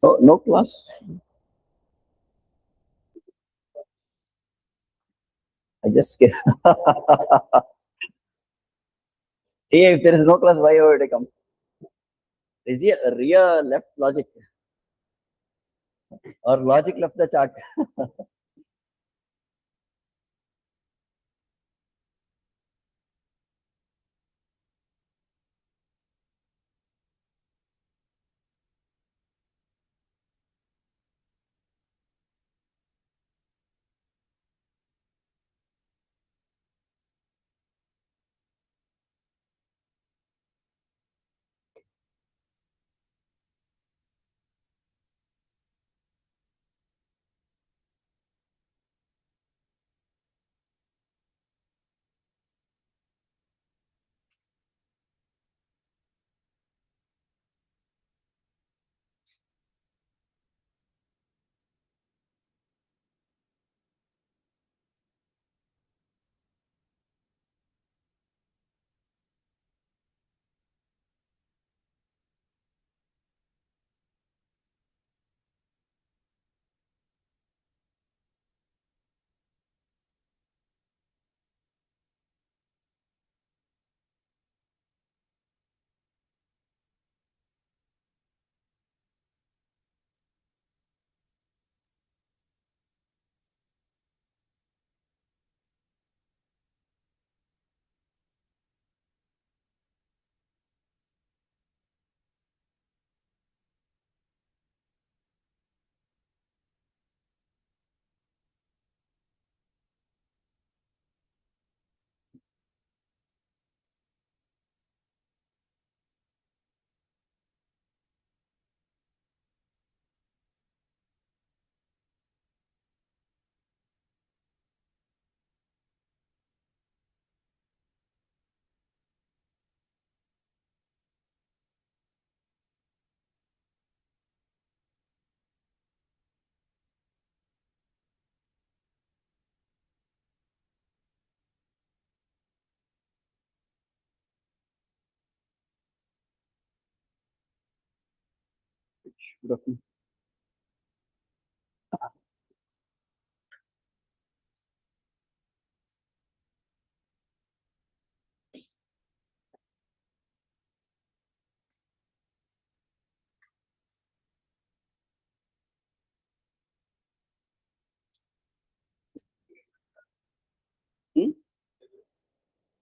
No, no class. I just hey, if there is no class, why would I come? Is it Ria left logic or logic left the chart?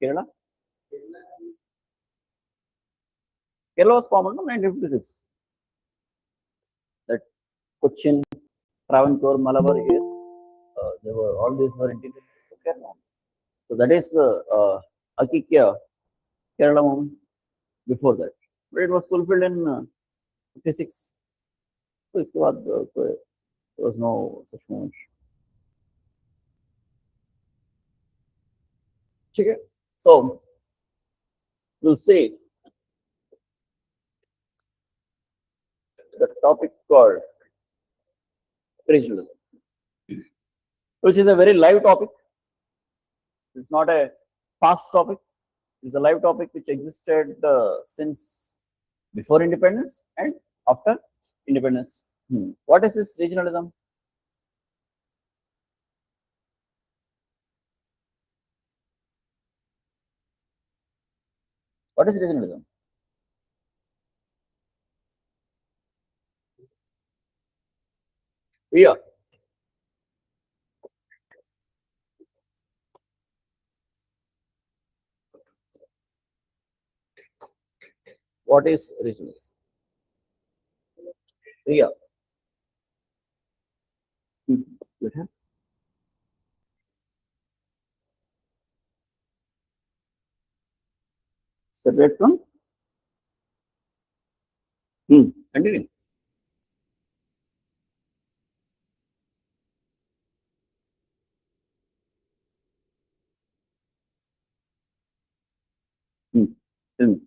Kerala? Kerala was formed in 1956. That Cochin, Travancore, Malabar here, they were all these were integrated to Kerala. So that is Akikya, Kerala movement before that. But it was fulfilled in 56. So इसके बाद there was no such movement. Okay. So we'll see the topic called regionalism, which is a very live topic. It's not a past topic. It's a live topic which existed since before independence and after independence. What is this regionalism? What is regionalism? Yeah. What is regionalism? Yeah. Separate from? Continue. Tell me.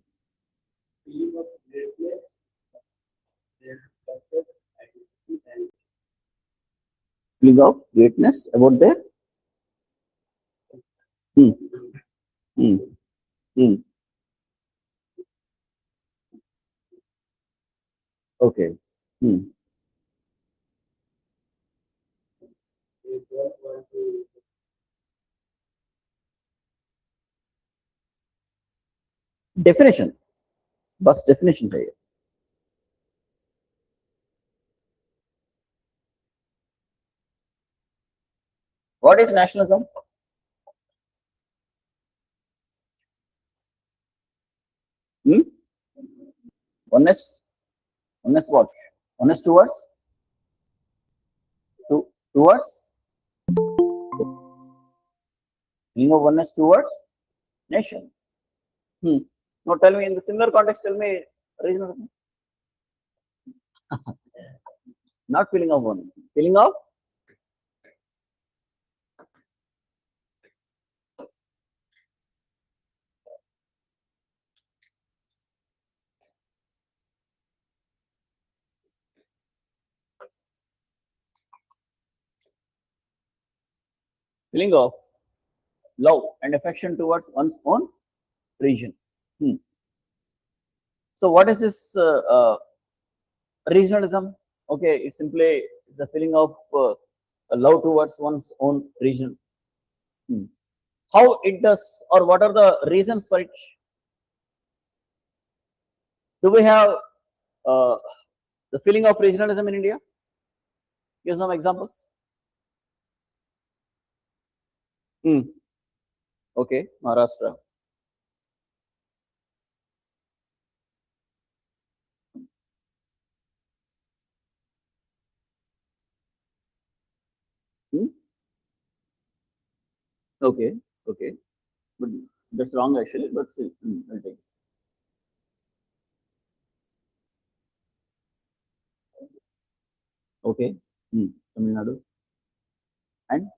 Feeling of greatness about their hmm. Hmm. Hmm. Okay. Definition, बस definition चाहिए. What is nationalism? Oneness what? Oneness towards? Towards? Meaning of oneness towards nation. Now tell me in the similar context, tell me regionalism. Not feeling of oneness, feeling of love and affection towards one's own region. So what is this regionalism? Okay, it's a feeling of love towards one's own region. How it does, or what are the reasons for it? Do we have the feeling of regionalism in India? Give some examples. Okay, Maharashtra. Okay, but that's wrong actually. But still, I'll take it. Okay, Tamil Nadu and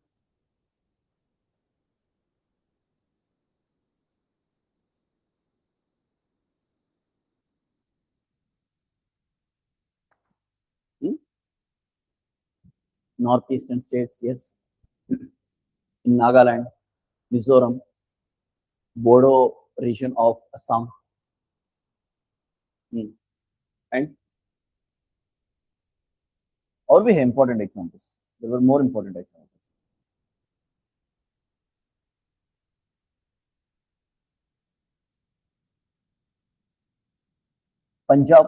northeastern states, yes. In Nagaland, Mizoram, Bodo region of Assam, and all we have important examples. There were more important examples. Punjab,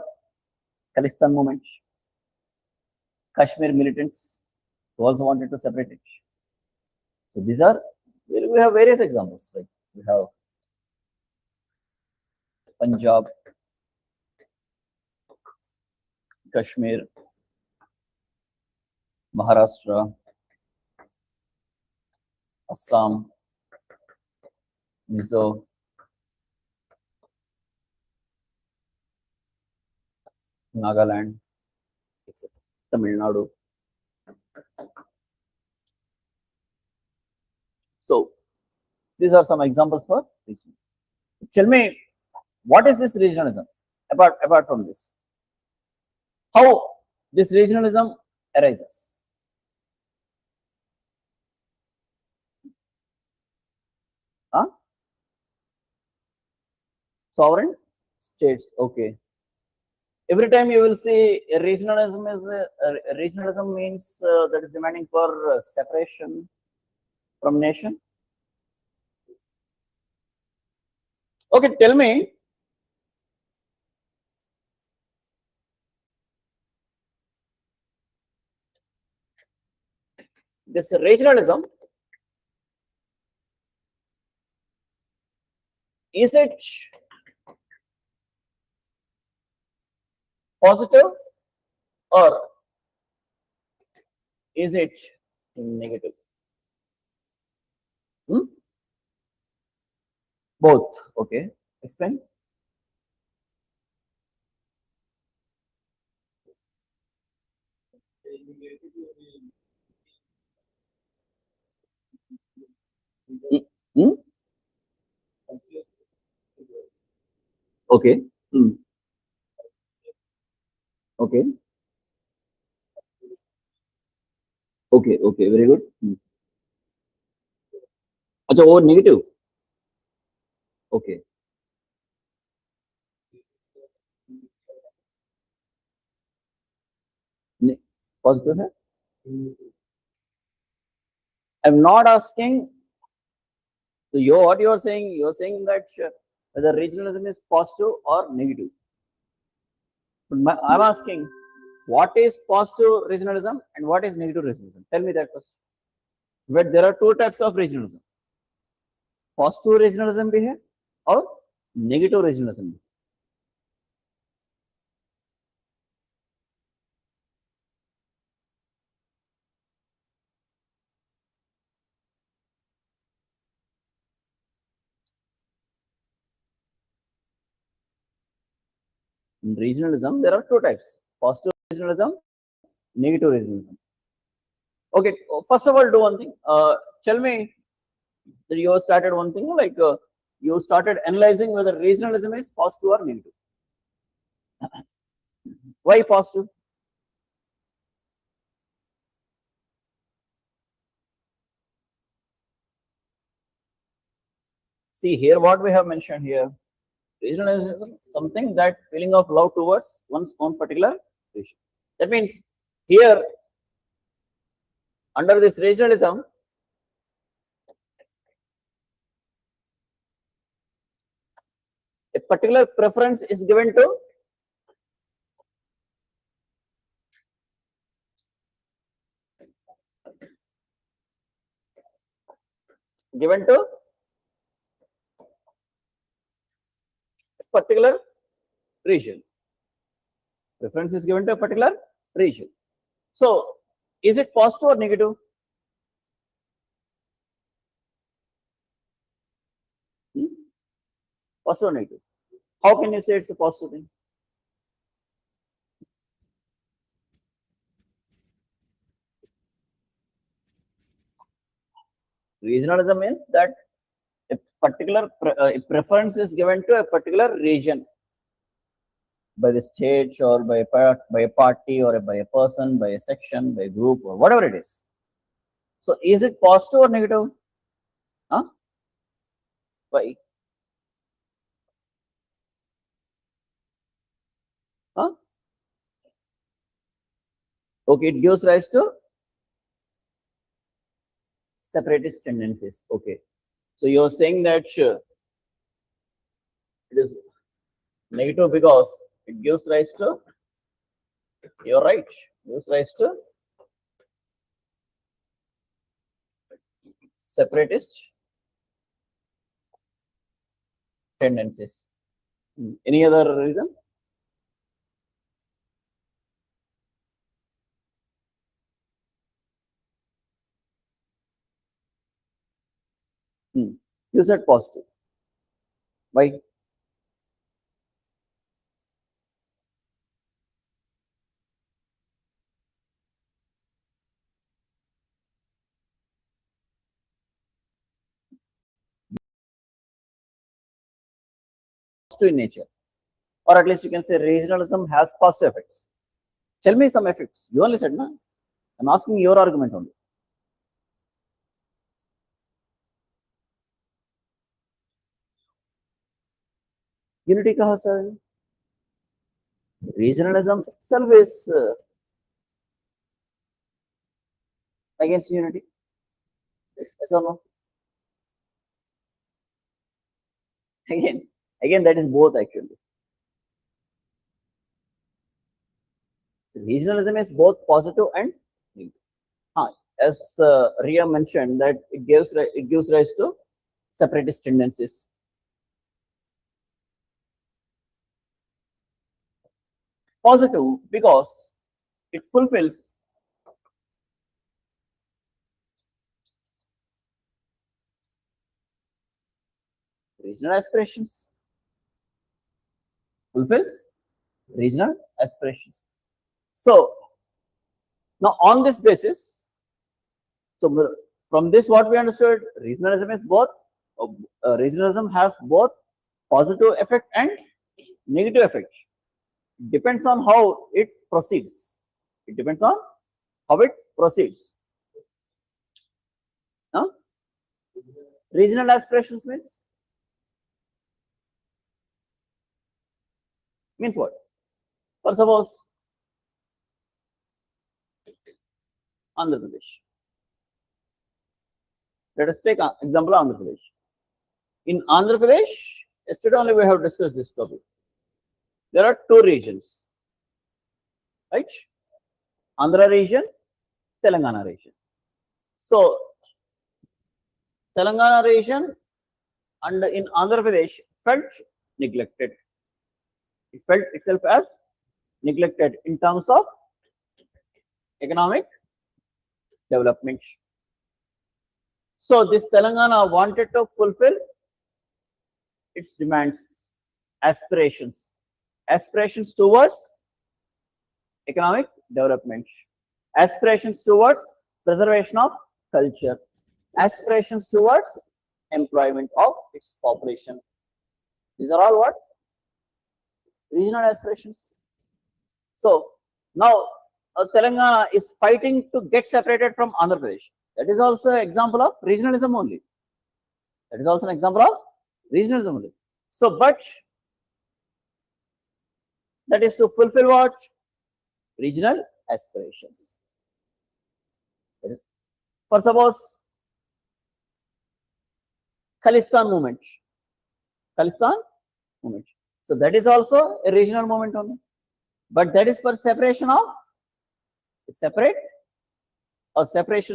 Khalistan movement, Kashmir militants who also wanted to separate it. So these are, we have various examples. Like we have Punjab, Kashmir, Maharashtra, Assam, Mizo, Nagaland, etc. Tamil Nadu. So these are some examples for regions. Tell me, what is this regionalism? Apart from this, how this regionalism arises? Sovereign states. Okay. Every time you will see regionalism regionalism means that is demanding for separation from nation. Okay, tell me. This regionalism, is it positive or is it negative? Both. Okay, explain. Okay. Okay. Okay. Very good. अच्छा, वो negative. Okay. Positive है? I'm not asking. So what you are saying? You are saying that whether regionalism is positive or negative. But I'm asking, what is positive regionalism and what is negative regionalism? Tell me that first. But there are two types of regionalism. Positive regionalism भी है और negative regionalism भी. In regionalism, there are two types: positive regionalism, negative regionalism. Okay, first of all, do one thing. Tell me that you have started one thing, like you started analyzing whether regionalism is positive or negative. Why positive? See here what we have mentioned here. Regionalism, something that feeling of love towards one's own particular region. That means here under this regionalism, a particular preference is given to a particular region. Preference is given to a particular region. So, is it positive or negative? Positive or negative? How can you say it's a positive thing? Regionalism means that a particular preference is given to a particular region by the state or by a party or by a person, by a section, by a group or whatever it is. So, is it positive or negative? Huh? Why? Huh? Okay, it gives rise to separatist tendencies. Okay. So you're saying that it is negative because it gives rise to, you're right, gives rise to separatist tendencies. Any other reason? You said positive. Why? Positive in nature, or at least you can say regionalism has positive effects. Tell me some effects. You only said, no? I'm asking your argument only. Unity kaha sir? Regionalism itself is against unity. Yes or no? Again, that is both actually. So regionalism is both positive and negative. As Ria mentioned, that it gives rise to separatist tendencies. Positive because it fulfills regional aspirations. Fulfills regional aspirations. So now on this basis, so from this what we understood, regionalism is both, regionalism has both positive effect and negative effect. It depends on how it proceeds. It depends on how it proceeds. Regional aspirations means what? For suppose Andhra Pradesh. Let us take example Andhra Pradesh. In Andhra Pradesh, Yesterday only we have discussed this topic. There are two regions, right? Andhra region, Telangana region. So, Telangana region and in Andhra Pradesh felt neglected. It felt itself as neglected in terms of economic development. So, this Telangana wanted to fulfill its demands, aspirations towards economic development, aspirations towards preservation of culture, aspirations towards employment of its population. These are all what? Regional aspirations. So now Telangana is fighting to get separated from Andhra Pradesh. That is also an example of regionalism only. That is also an example of regionalism only. So, but that is to fulfill what? Regional aspirations. For suppose Khalistan movement. So that is also a regional movement only. But that is for separation of separation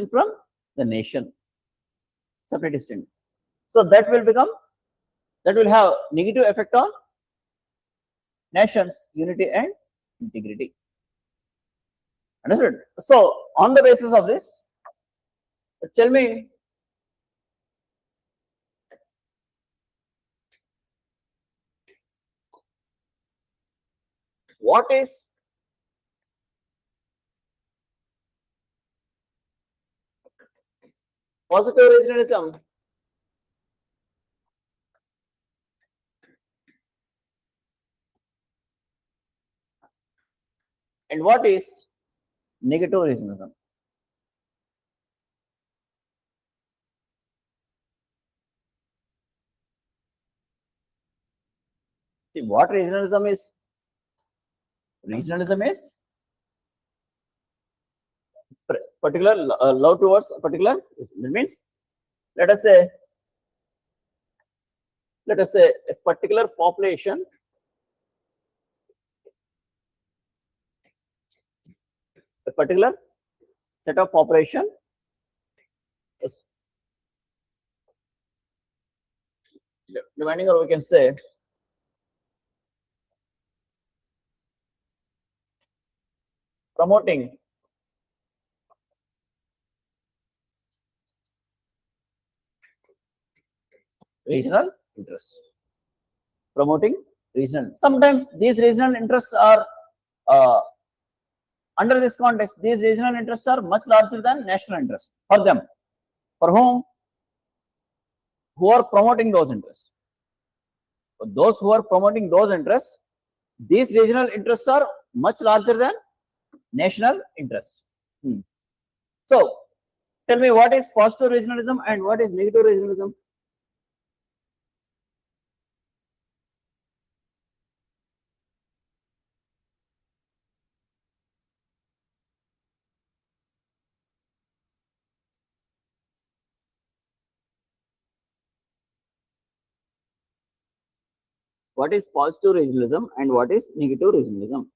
from the nation. Separatist tendency. So that will have negative effect on nation's unity and integrity. Understood? So on the basis of this, tell me what is positive regionalism and what is negative regionalism? See, what regionalism is? Regionalism is particular love towards a particular. That means, let us say a particular population set of population is demanding, or we can say promoting regional interests. Promoting regional. Sometimes these regional interests are under this context, these regional interests are much larger than national interests for them. For whom? Who are promoting those interests. For those who are promoting those interests, these regional interests are much larger than national interests. So, tell me what is positive regionalism and what is negative regionalism? What is positive regionalism and what is negative regionalism?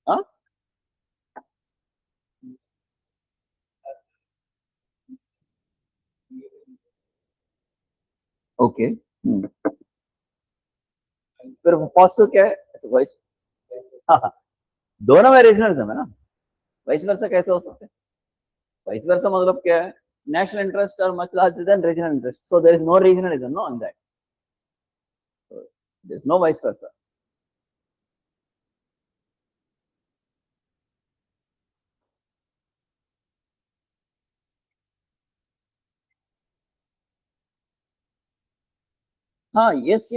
Huh? Okay. फिर positive क्या है? Vice दोनों में regionalism है ना, vice versa कैसे हो सकते हैं? वाइस वर्सा मतलब क्या है? National interests are much larger than regional interests, so there is no regionalism, no, on that. So there is no vice versa. Yes,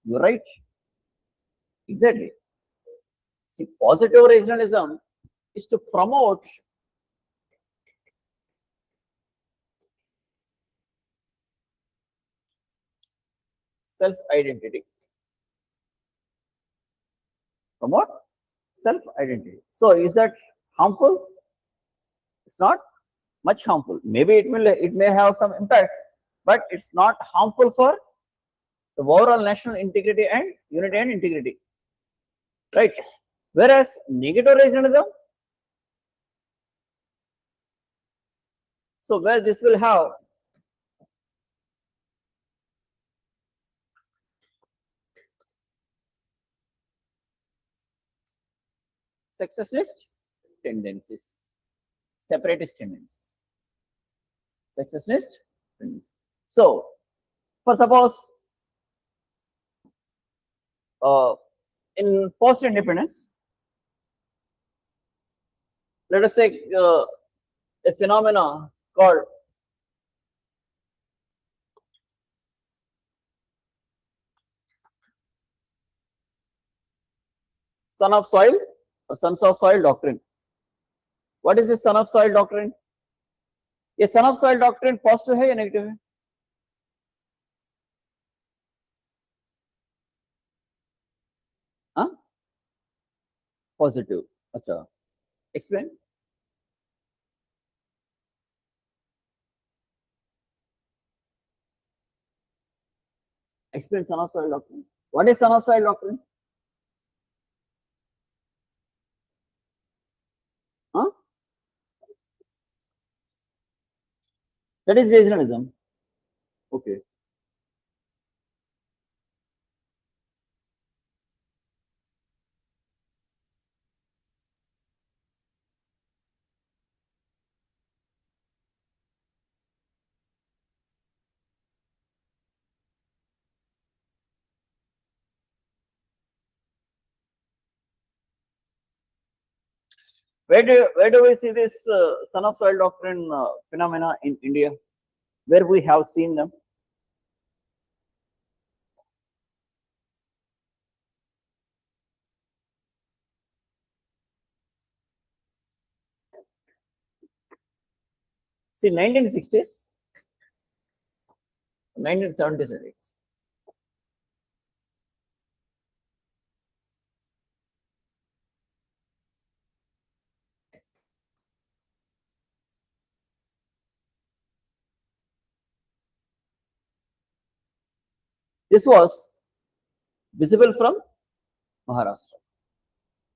you're right. Exactly. See, positive regionalism is to promote self-identity. Promote self-identity. So, is that harmful? It's not much harmful. Maybe it may have some impacts, but it's not harmful for the overall national integrity and unity and integrity, right? Whereas negative regionalism, so where this will have secessionist tendencies, separatist tendencies, secessionist tendencies. So, for suppose in post-independence, let us take a phenomena called son of soil or sons of soil doctrine. What is this son of soil doctrine? ये son of soil doctrine positive है या negative है? हाँ? Positive. अच्छा. Explain. Explain son of soil doctrine. What is son of soil doctrine? Huh? That is regionalism. Okay. Where do we see this son of soil doctrine phenomena in India? Where we have seen them? See, 1960s, 1970s and 80s. This was visible from Maharashtra.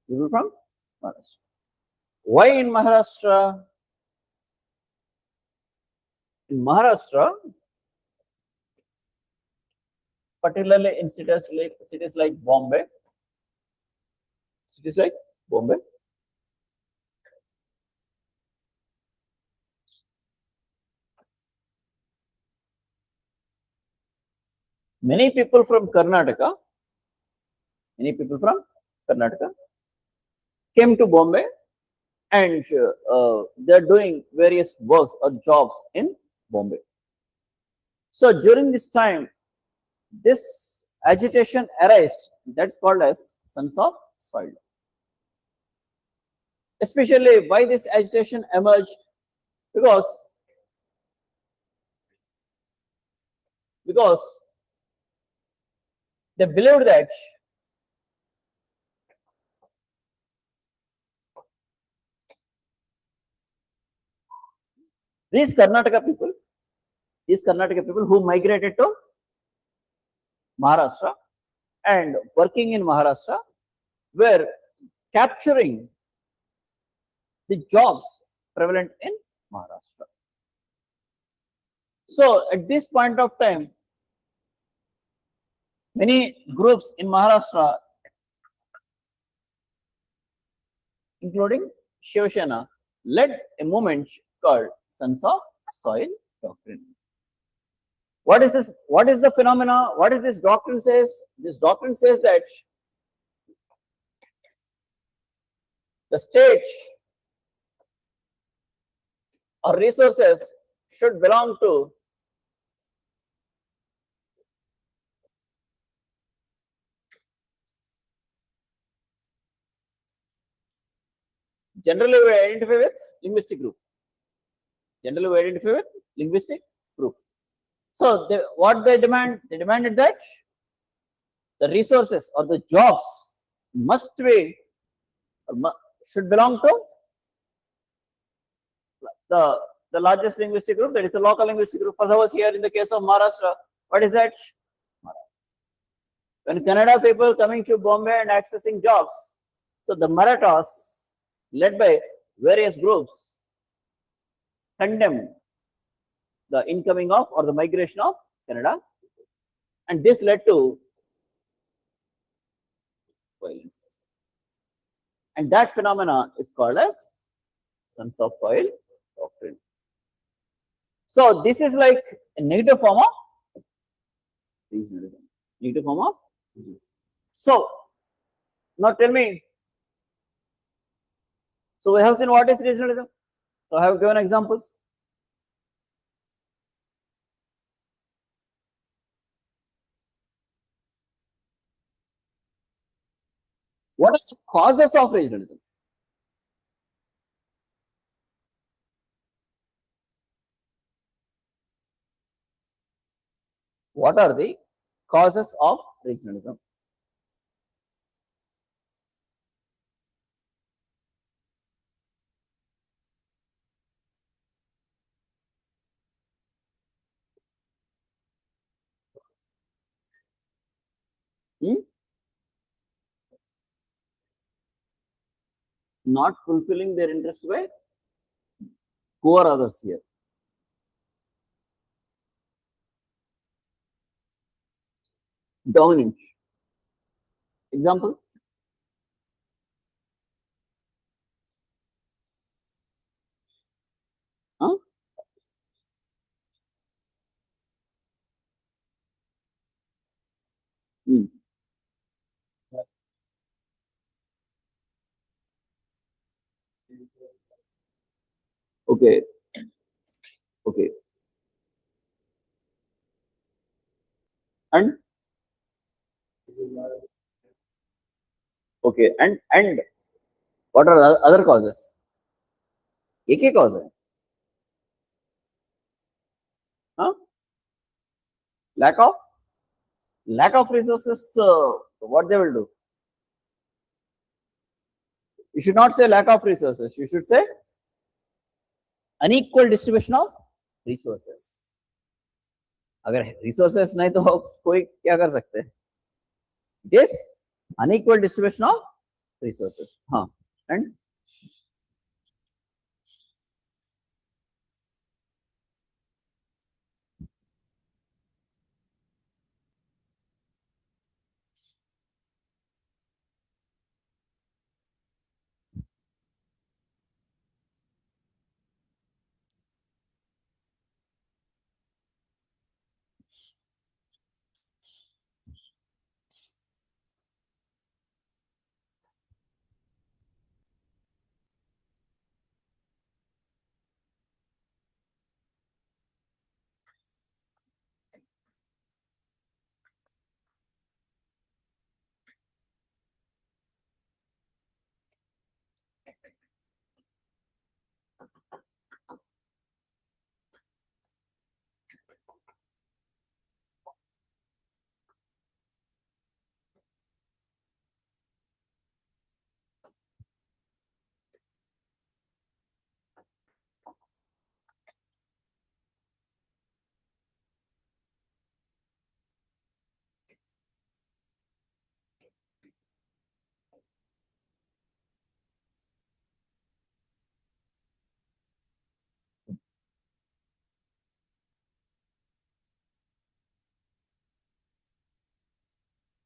Visible from Maharashtra. Why in Maharashtra? In Maharashtra, particularly in cities like Bombay, many people from Karnataka came to Bombay and they are doing various works or jobs in Bombay. So during this time, this agitation arised, that's called as sons of soil. Especially why this agitation emerged? Because they believed that these Karnataka people who migrated to Maharashtra and working in Maharashtra were capturing the jobs prevalent in Maharashtra. So at this point of time, many groups in Maharashtra, including Shiv Sena, led a movement called Sons of Soil Doctrine. What is this? What is the phenomena? What is this doctrine says? This doctrine says that the state or resources should belong to generally we identify with linguistic group. So what they demand? They demanded that the resources or the jobs should belong to the largest linguistic group, that is the local linguistic group. For suppose here in the case of Maharashtra, what is that? When Kannada people coming to Bombay and accessing jobs, so the Marathas, led by various groups, condemned the incoming of or the migration of Kannada, and this led to violence. And that phenomena is called as sons of soil doctrine. So this is like a negative form of regionalism. Negative form of regionalism. So now tell me. So we have seen what is regionalism. So I have given examples. What are the causes of regionalism? What are the causes of regionalism? Not fulfilling their interests by poor others here. Dominant. Example? Huh? Okay. Okay. And okay. And what are the other causes? एक ही cause है. Huh? Lack of resources. What they will do? You should not say lack of resources. You should say unequal distribution of resources. अगर resources नहीं तो कोई क्या कर सकते हैं? Yes, unequal distribution of resources. हाँ. And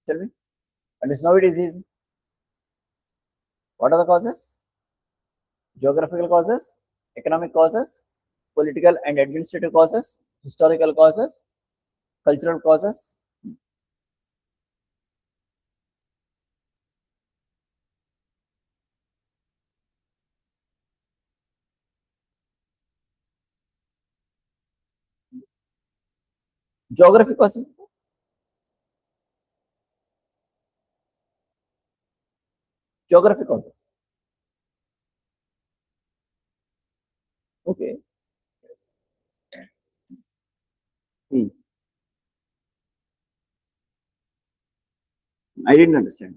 tell me, and it's now it is easy. What are the causes? Geographical causes, economic causes, political and administrative causes, historical causes, cultural causes. Geography causes. Geography causes. Okay. I didn't understand.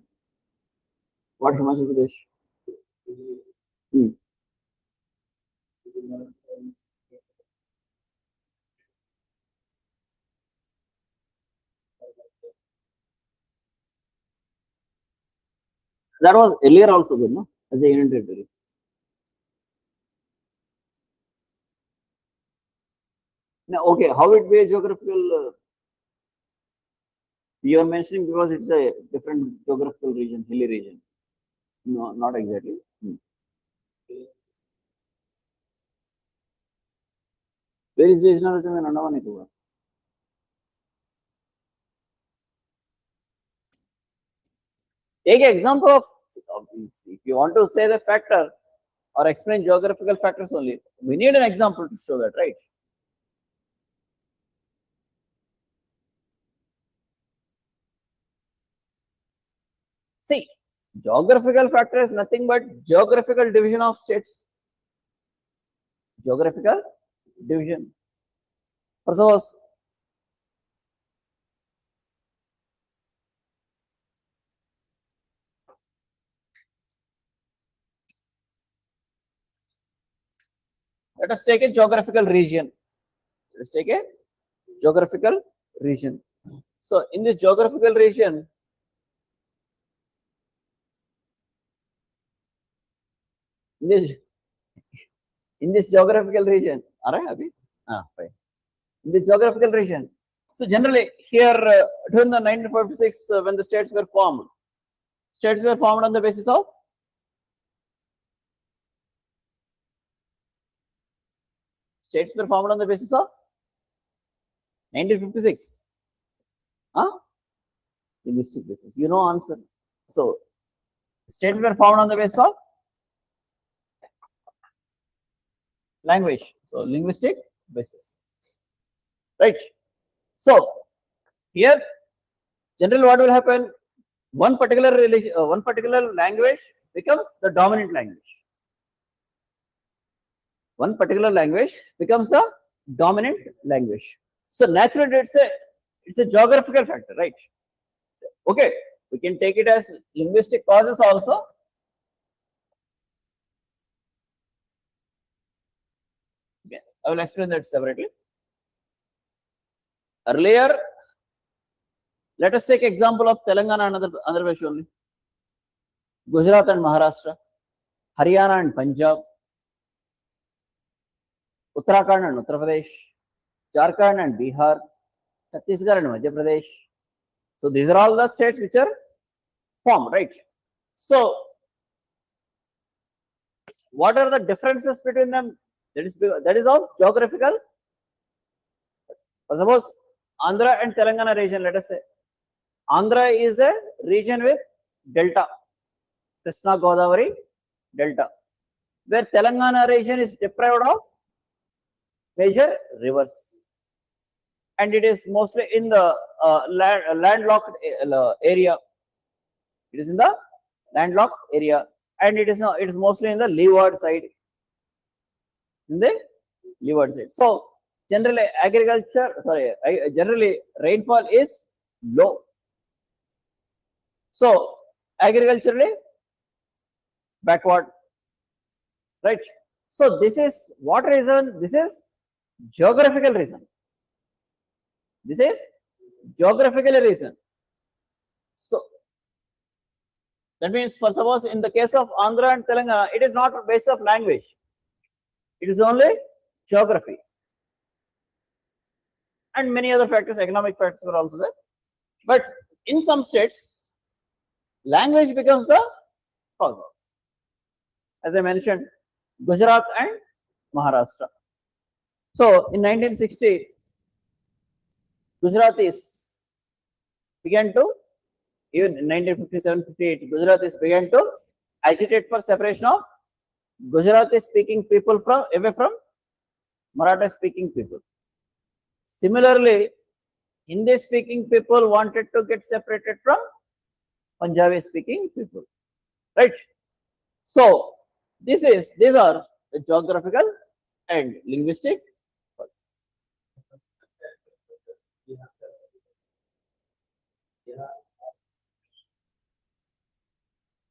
What Himachal Pradesh? That was earlier also good, no? As a union territory. Now, okay, how it be a geographical? You are mentioning because it's a different geographical region, hilly region. No, not exactly. Where is regionalism in Andaman Nicobar? Take an example of, if you want to say the factor or explain geographical factors only, we need an example to show that, right? See, geographical factor is nothing but geographical division of states. Geographical division. For suppose, let us take a geographical region. Let us take a geographical region. So, in this geographical region, in this geographical region, fine. In this geographical region. So, generally, here during the 1946, when the states were formed on the basis of states were formed on the basis of 1956. Linguistic basis. You know answer. So, states were formed on the basis of language. So, linguistic basis. Right. So, here, generally what will happen? One particular language becomes the dominant language. One particular language becomes the dominant language. So, naturally, it's a geographical factor, right? Okay, we can take it as linguistic causes also. Okay, I will explain that separately. Earlier, let us take example of Telangana and Andhra Pradesh only. Gujarat and Maharashtra, Haryana and Punjab, Uttarakhand and Uttar Pradesh, Jharkhand and Bihar, Chhattisgarh and Madhya Pradesh. So these are all the states which are formed, right? So what are the differences between them? That is of geographical. Suppose Andhra and Telangana region, let us say. Andhra is a region with delta, Krishna Godavari delta, where Telangana region is deprived of major rivers, and it is mostly in the landlocked area. It is in the landlocked area, and it is mostly in the leeward side. In the leeward side. So generally generally rainfall is low. So agriculturally backward, right? So this is what reason? This is geographical reason. This is geographical reason. So that means, for suppose in the case of Andhra and Telangana, it is not a base of language. It is only geography. And many other factors, economic factors were also there. But in some states, language becomes the cause. As I mentioned, Gujarat and Maharashtra. So in 1960, Gujaratis began to, even in 1957-58, Gujaratis began to agitate for separation of Gujarati speaking people away from Maratha speaking people. Similarly, Hindi speaking people wanted to get separated from Punjabi speaking people, right? So these are the geographical and linguistic causes.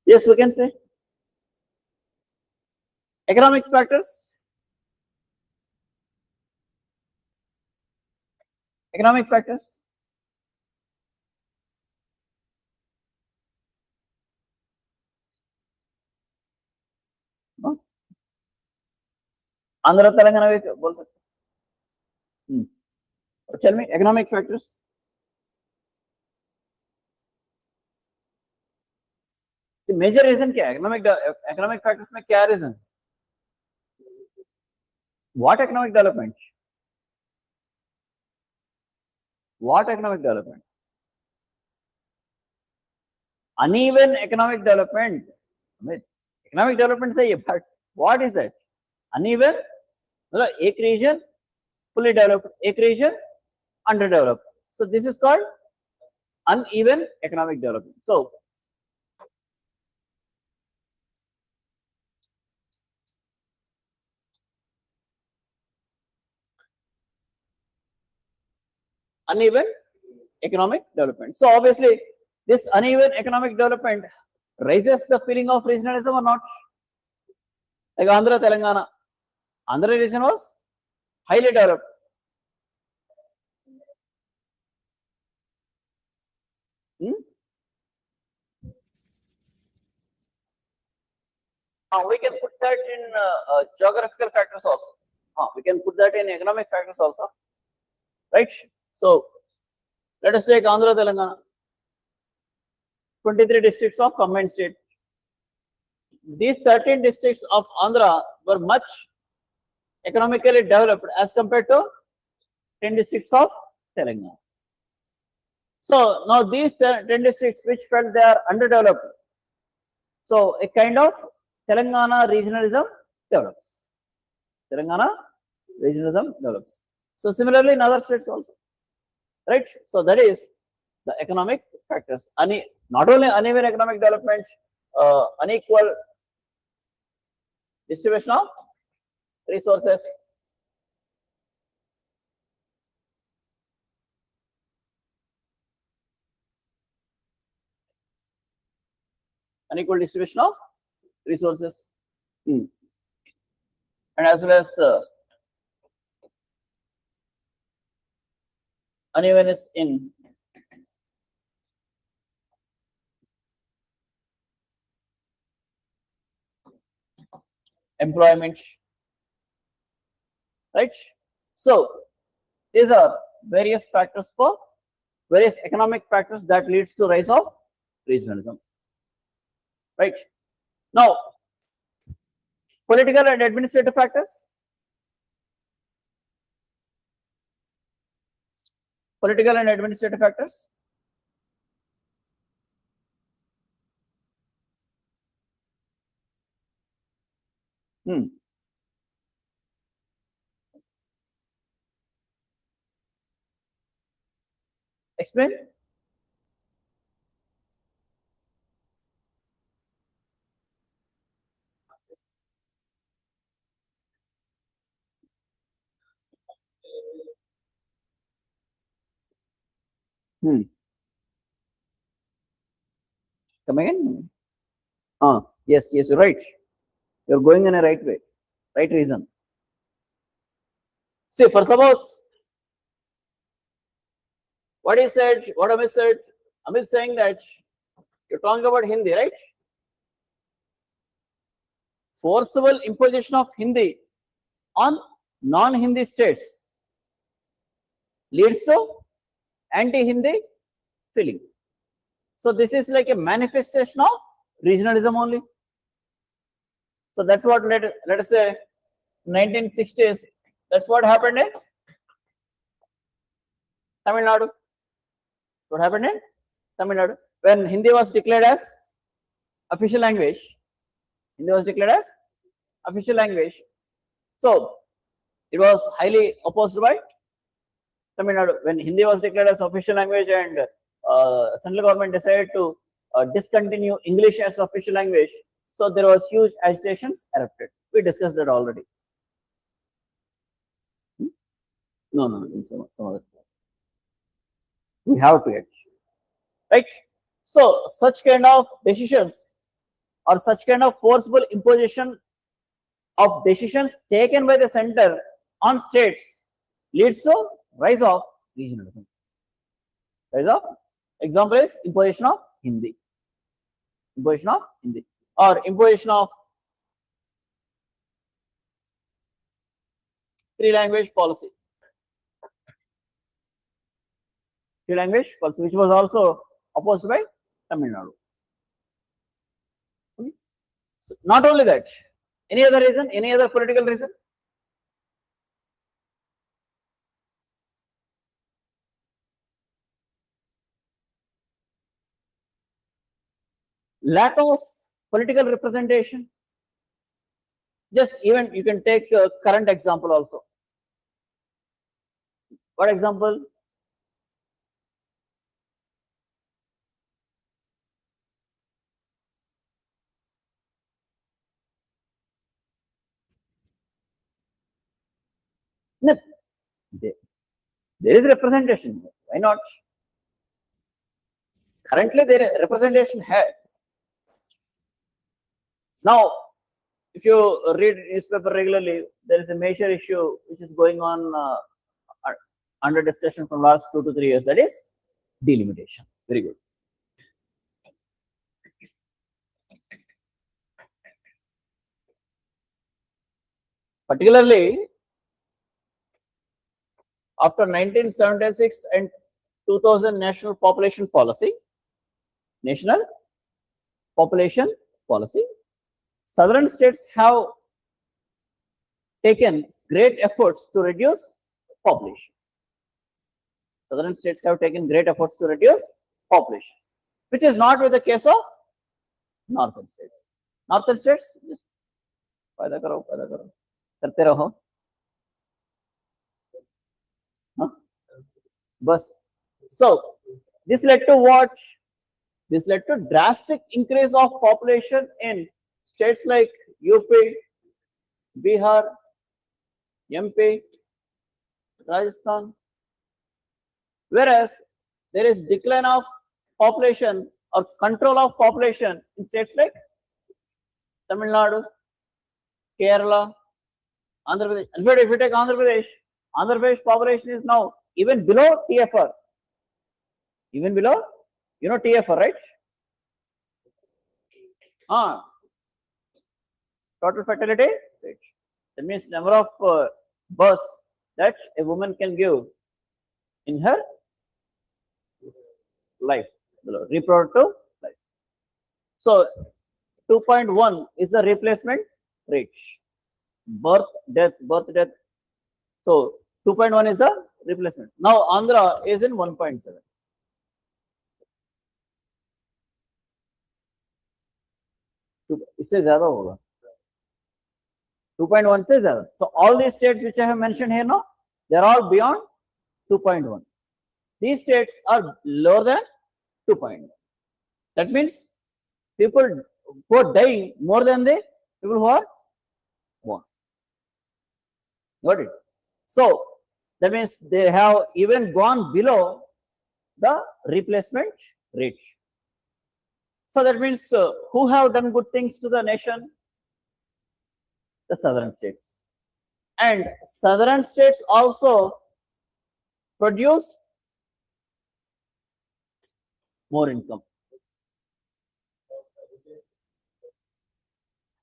Yes, we can say economic factors. Economic factors. Andhra Telangana में बोल सकते. Tell me economic factors. The major reason क्या है? Economic factors में क्या reason? What economic development? What economic development? Uneven economic development. Economic development सही है, but what is that? Uneven, मतलब एक region fully developed, एक region underdeveloped. So this is called uneven economic development. So uneven economic development. So obviously this uneven economic development raises the feeling of regionalism or not? Like Andhra Telangana, Andhra region was highly developed. We can put that in geographical factors also. We can put that in economic factors also, right? So let us take Andhra Telangana, 23 districts of combined state. These 13 districts of Andhra were much economically developed as compared to 10 districts of Telangana. So now these 10 districts which felt they are underdeveloped, so a kind of Telangana regionalism develops. Telangana regionalism develops. So similarly in other states also, right? So that is the economic factors. Not only uneven economic development, unequal distribution of resources, unequal distribution of resources, and as well as unevenness in employment, right? So these are various factors for various economic factors that leads to rise of regionalism, right? Now political and administrative factors. Political and administrative factors. Explain. Come again. Yes, you're right. You're going in a right way, right reason. See, for suppose what he said, what Amit said, Amit saying that you're talking about Hindi, right? Forcible imposition of Hindi on non-Hindi states leads to anti-Hindi feeling. So this is like a manifestation of regionalism only. So that's what let us say 1960s. That's what happened in Tamil Nadu. What happened in Tamil Nadu when Hindi was declared as official language? Hindi was declared as official language. So it was highly opposed by Tamil Nadu when Hindi was declared as official language, and central government decided to discontinue English as official language. So there was huge agitations erupted. We discussed that already. No, in some other. We have to get right. So such kind of decisions or such kind of forcible imposition of decisions taken by the center on states leads to rise of regionalism. Rise of example is imposition of Hindi. Imposition of Hindi or imposition of 3-language policy. 3-language policy, which was also opposed by Tamil Nadu. Okay. So not only that, any other reason, any other political reason? Lack of political representation. Just even you can take a current example also. What example? No, there is representation. Why not? Currently, there is representation here. Now, if you read newspaper regularly, there is a major issue which is going on under discussion from last 2 to 3 years. That is delimitation. Very good. Particularly after 1976 and 2000 national population policy, southern states have taken great efforts to reduce population. Southern states have taken great efforts to reduce population, which is not with the case of northern states. Northern states just पैदा करो करते रहो, बस. So this led to what? This led to drastic increase of population in states like UP, Bihar, MP, Rajasthan, whereas there is decline of population or control of population in states like Tamil Nadu, Kerala, Andhra Pradesh. In fact, if you take Andhra Pradesh population is now even below TFR. Even below, you know TFR, right? Total fertility rate. That means number of births that a woman can give in her life, reproductive life. So 2.1 is the replacement rate. Birth, death. So 2.1 is the replacement. Now Andhra is in 1.7. इससे ज्यादा होगा, 2.1 से ज्यादा. So all these states which I have mentioned here now, they are all beyond 2.1. These states are lower than 2.1. That means people who are dying more than the people who are born. Got it? So that means they have even gone below the replacement rate. So that means who have done good things to the nation? The southern states. And southern states also produce more income.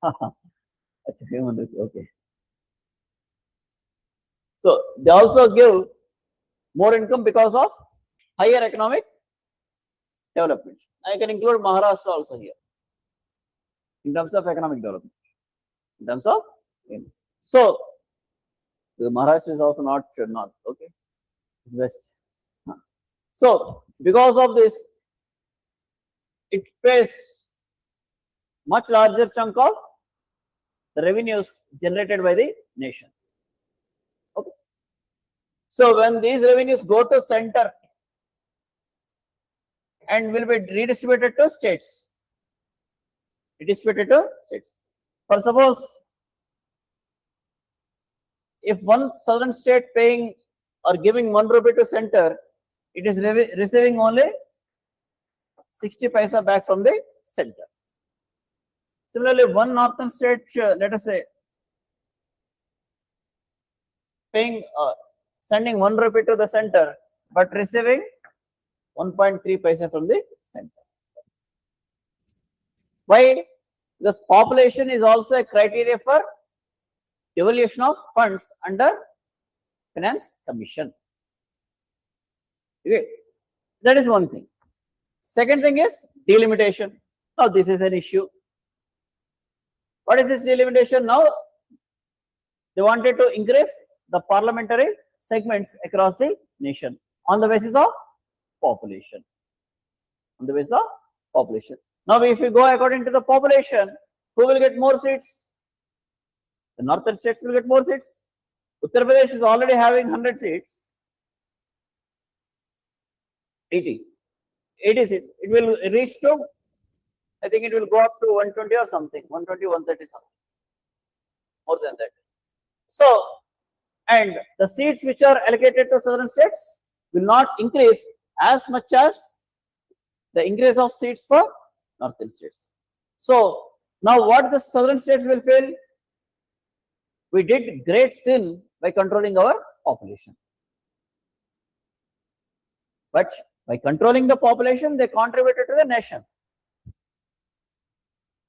Okay. So they also give more income because of higher economic development. I can include Maharashtra also here in terms of economic development. In terms of, so the Maharashtra is also not north. Okay, it's west. So because of this, it pays much larger chunk of the revenues generated by the nation. Okay. So when these revenues go to center and will be redistributed to states, For suppose if one southern state paying or giving 1 rupee to center, it is receiving only 60 paisa back from the center. Similarly, one northern state, let us say, paying sending 1 rupee to the center, but receiving 1.3 paisa from the center. Why? Because population is also a criteria for devolution of funds under Finance Commission. Okay, that is one thing. Second thing is delimitation. Now this is an issue. What is this delimitation? Now they wanted to increase the parliamentary segments across the nation on the basis of population. On the basis of population. Now if we go according to the population, who will get more seats? The northern states will get more seats. Uttar Pradesh is already having 100 seats. 80 seats. It will reach to, I think it will go up to 120 or something, 120, 130 something. More than that. So, and the seats which are allocated to southern states will not increase as much as the increase of seats for northern states. So, now what the southern states will feel? We did great sin by controlling our population. But by controlling the population, they contributed to the nation.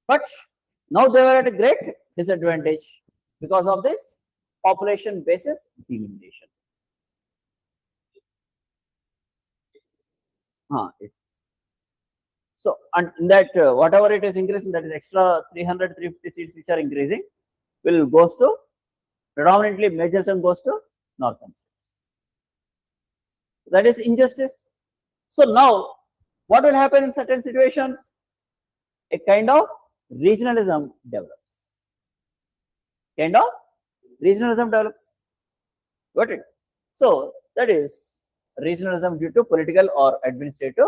But now they were at a great disadvantage because of this population basis delimitation. So, and that whatever it is increasing, that is extra 300, 350 seats which are increasing, will goes to predominantly major chunk goes to northern states. That is injustice. So now, what will happen in certain situations? A kind of regionalism develops. Kind of regionalism develops. Got it? So that is regionalism due to political or administrative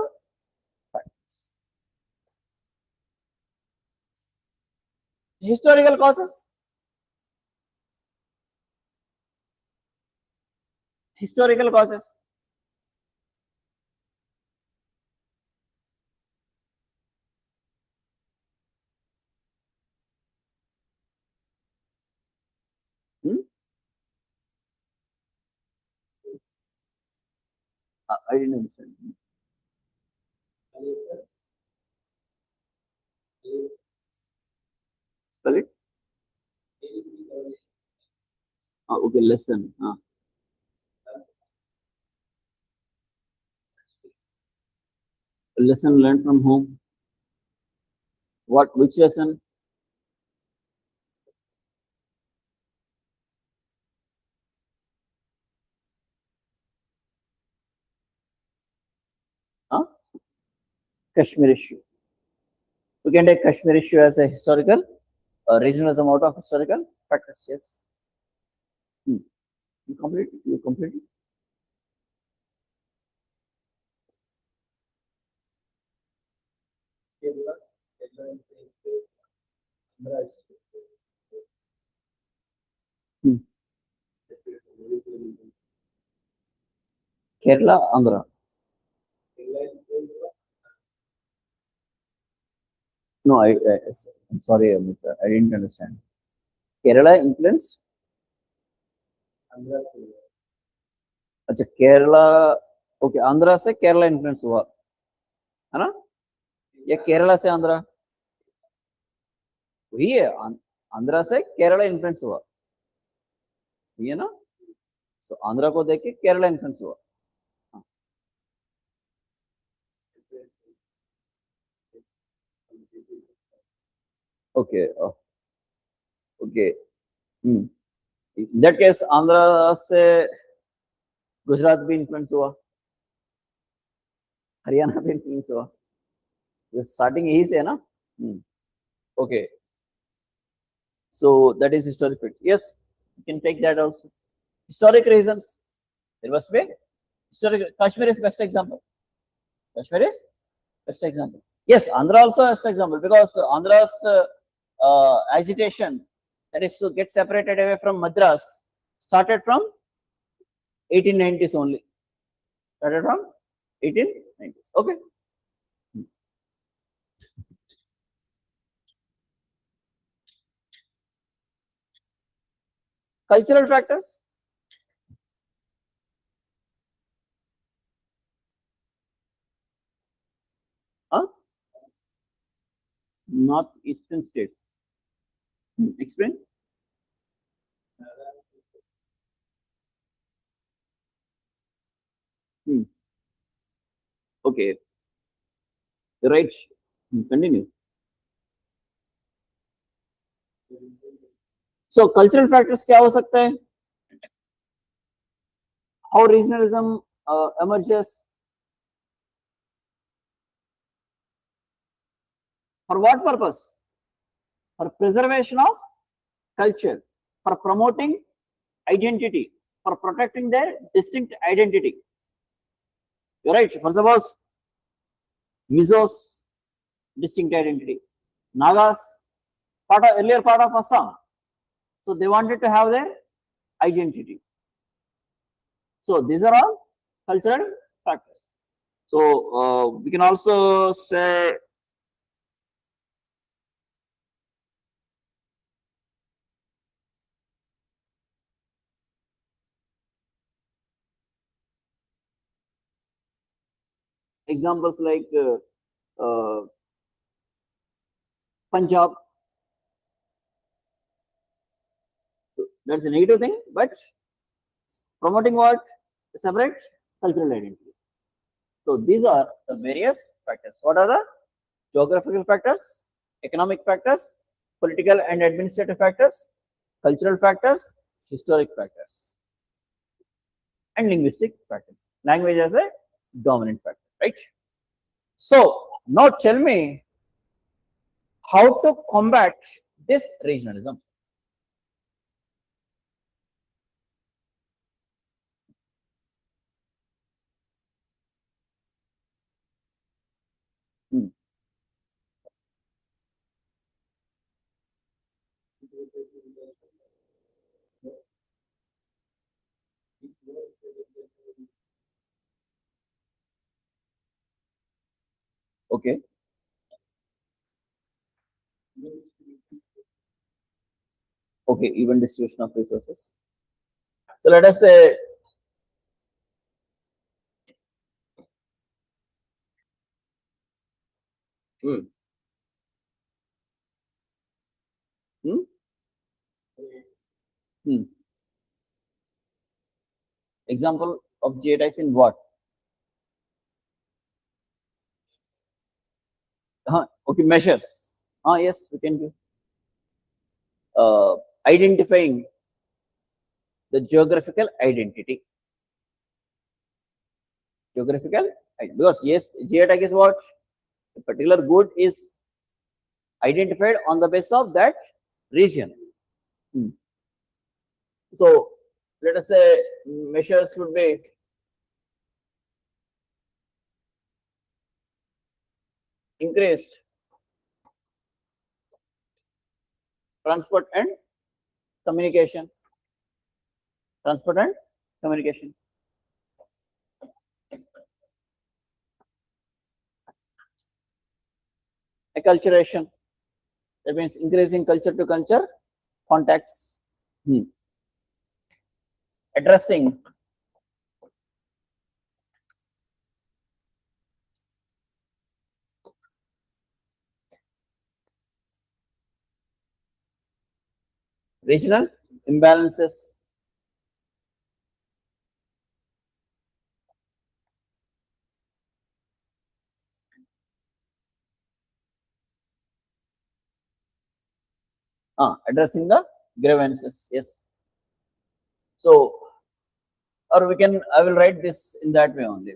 factors. Historical causes. Historical causes. I didn't understand. Spell it. Okay, lesson. Lesson learned from whom? What? Which lesson? Kashmir issue. We can take Kashmir issue as a historical regionalism out of historical factors. Yes. You complete. You complete. Kerala, Andhra. No, I'm sorry, Amita, I didn't understand. Kerala influence? अच्छा Kerala okay Andhra से Kerala influence हुआ है ना या केरला से आंध्रा वही है आंध्रा से केरला इन्फ्लुएंस हुआ ये ना सो आंध्रा को देख के केरला इन्फ्लुएंस हुआ okay okay in that case Andhra से गुजरात भी इन्फ्लुएंस हुआ हरियाणा भी इन्फ्लुएंस हुआ स्टार्टिंग यही से है ना okay so that is historic fact. Yes, you can take that also. Historic reasons, there must be historic. Kashmir is best example. Kashmir is best example. Yes, Andhra also best example because Andhra's agitation, that is to get separated away from Madras, started from 1890s only. Started from 1890s. Okay. Cultural factors. Northeastern states. Explain. Okay, right. Continue. So cultural factors क्या हो सकते हैं? How regionalism emerges? For what purpose? For preservation of culture, for promoting identity, for protecting their distinct identity. You're right. For suppose Mizos, distinct identity. Nagas, earlier part of Assam. So they wanted to have their identity. So these are all cultural factors. So we can also say examples like Punjab. That's a negative thing, but promoting what? Separate cultural identity. So these are the various factors. What are the geographical factors, economic factors, political and administrative factors, cultural factors, historic factors, and linguistic factors. Language as a dominant factor, right? So now tell me how to combat this regionalism. Hmm. Okay. Okay, even distribution of resources. So let us say hmm. Hmm? Hmm. Example of GA tax in what? Okay, measures. Yes, we can do. Identifying the geographical identity. Geographical, because yes, GA tag is what? A particular good is identified on the basis of that region. Hmm. So let us say measures would be increased transport and communication. Transport and communication. Acculturation. That means increasing culture to culture contacts. Hmm. Addressing regional imbalances. Addressing the grievances. Yes. So, or we can, I will write this in that way only.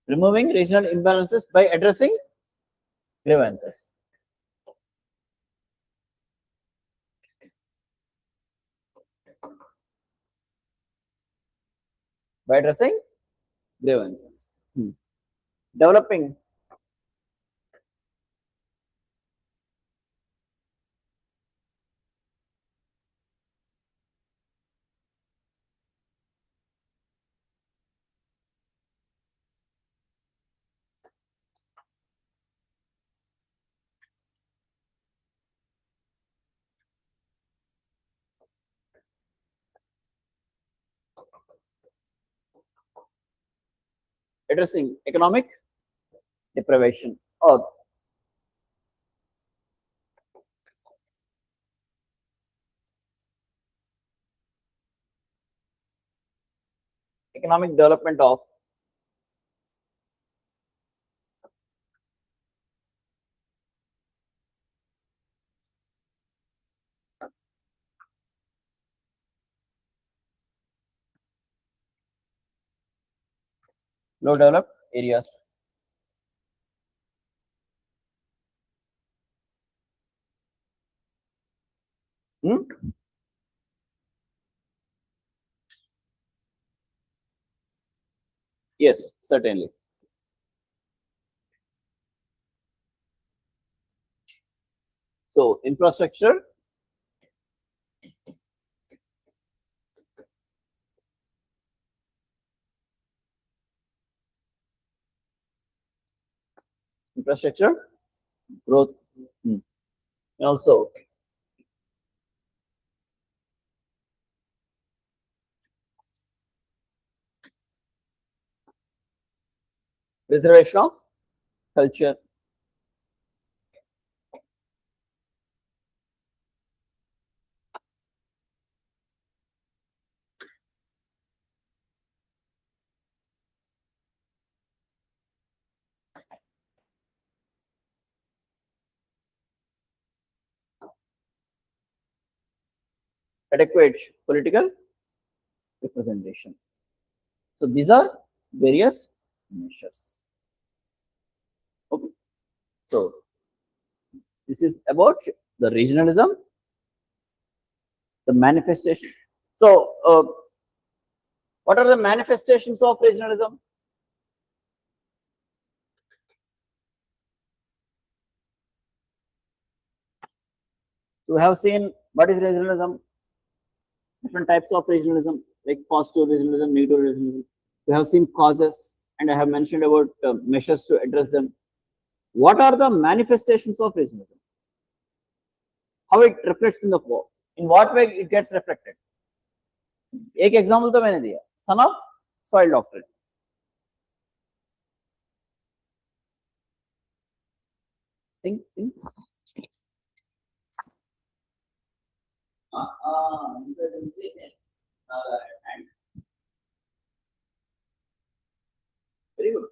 Removing regional imbalances by addressing grievances. By addressing grievances. Developing addressing economic deprivation or economic development of low developed areas. Hmm? Yes, certainly. So infrastructure, growth. Hmm. And also preservation of culture. Adequate political representation. So these are various measures. Okay. So this is about the regionalism, the manifestation. So what are the manifestations of regionalism? So we have seen what is regionalism, different types of regionalism, like positive regionalism, negative regionalism. We have seen causes, and I have mentioned about measures to address them. What are the manifestations of regionalism? How it reflects in the flow? In what way it gets reflected? एक example तो मैंने दिया, son of soil doctrine. Think. Very good.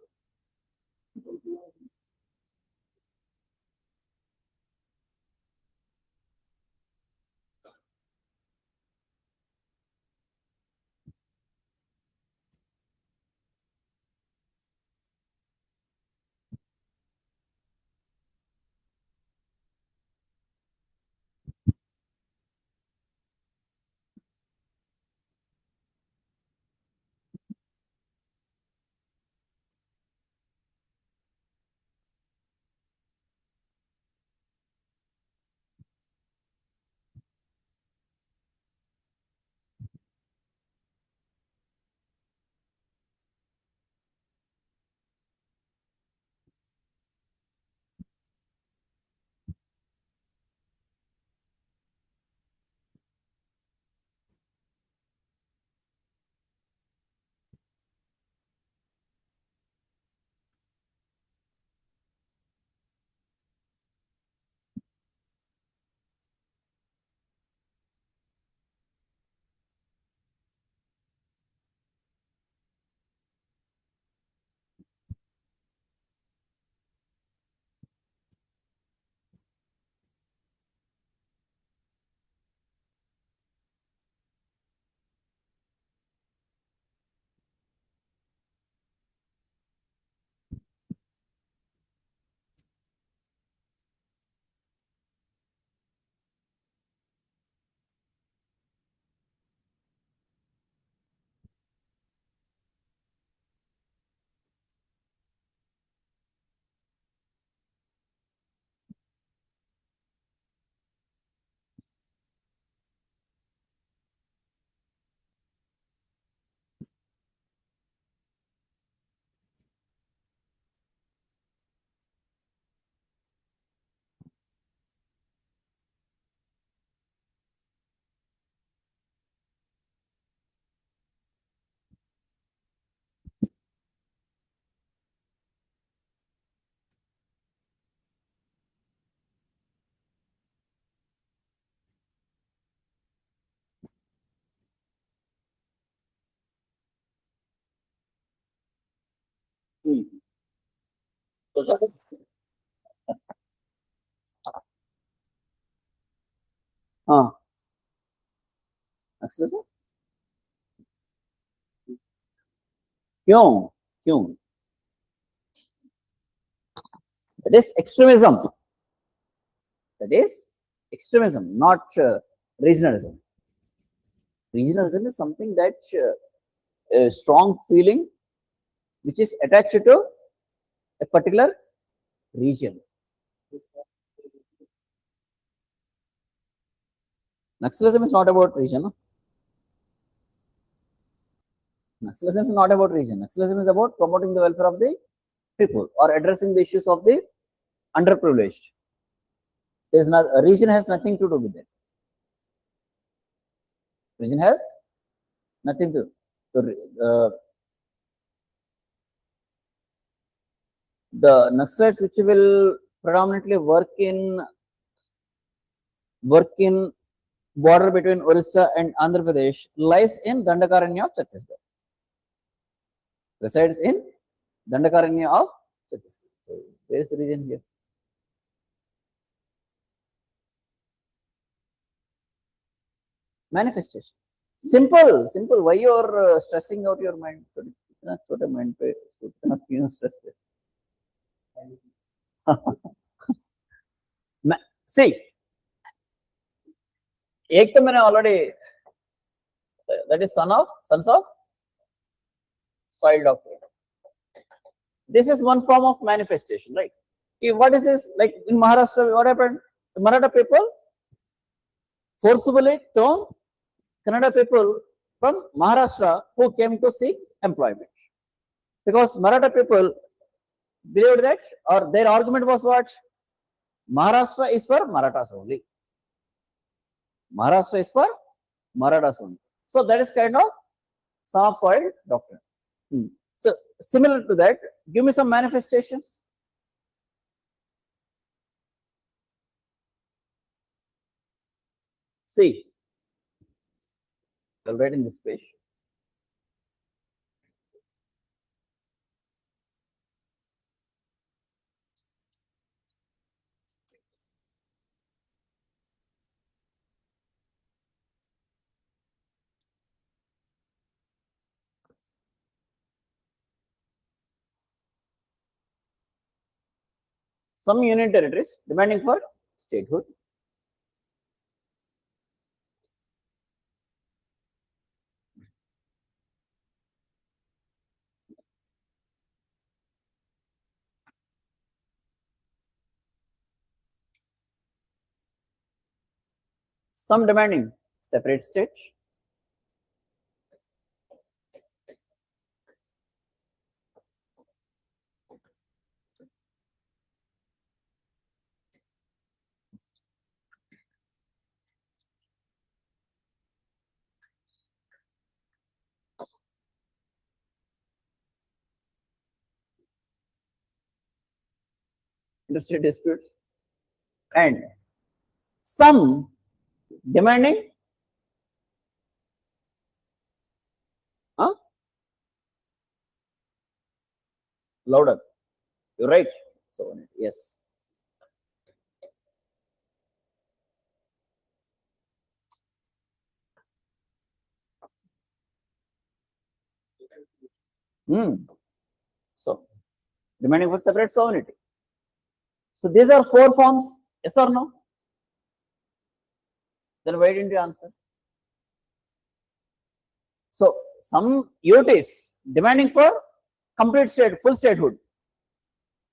हाँ नक्सलिज्म क्यों क्यों that is extremism not regionalism. Regionalism is something that a strong feeling which is attached to a particular region. Naxalism is not about region. No? Naxalism is not about region. Naxalism is about promoting the welfare of the people or addressing the issues of the underprivileged. There is not, a region has nothing to do with it. Region has nothing to do. The Naxalites which will predominantly work in border between Orissa and Andhra Pradesh lies in Dandakaranya of Chhattisgarh. Resides in Dandakaranya of Chhattisgarh. So where is the region here? Manifestation. Simple. Why you are stressing out your mind? छोटे mind पे इतना क्यों stress है? See, एक तो मैंने already, that is sons of soil doctrine. This is one form of manifestation, right? Okay, what is this? Like in Maharashtra, what happened? The Maratha people forcibly thrown Kannada people from Maharashtra who came to seek employment. Because Maratha people believed that, or their argument was what? Maharashtra is for Marathas only. Maharashtra is for Marathas only. So that is kind of son of soil doctrine. So similar to that, give me some manifestations. See, I'll write in this page. Some union territories demanding for statehood. Some demanding separate state. Interstate disputes, and some demanding louder. You're right. So yes. So demanding for separate sovereignty. So these are 4 forms. Yes or no? Then why didn't you answer? So some UTs demanding for complete state, full statehood,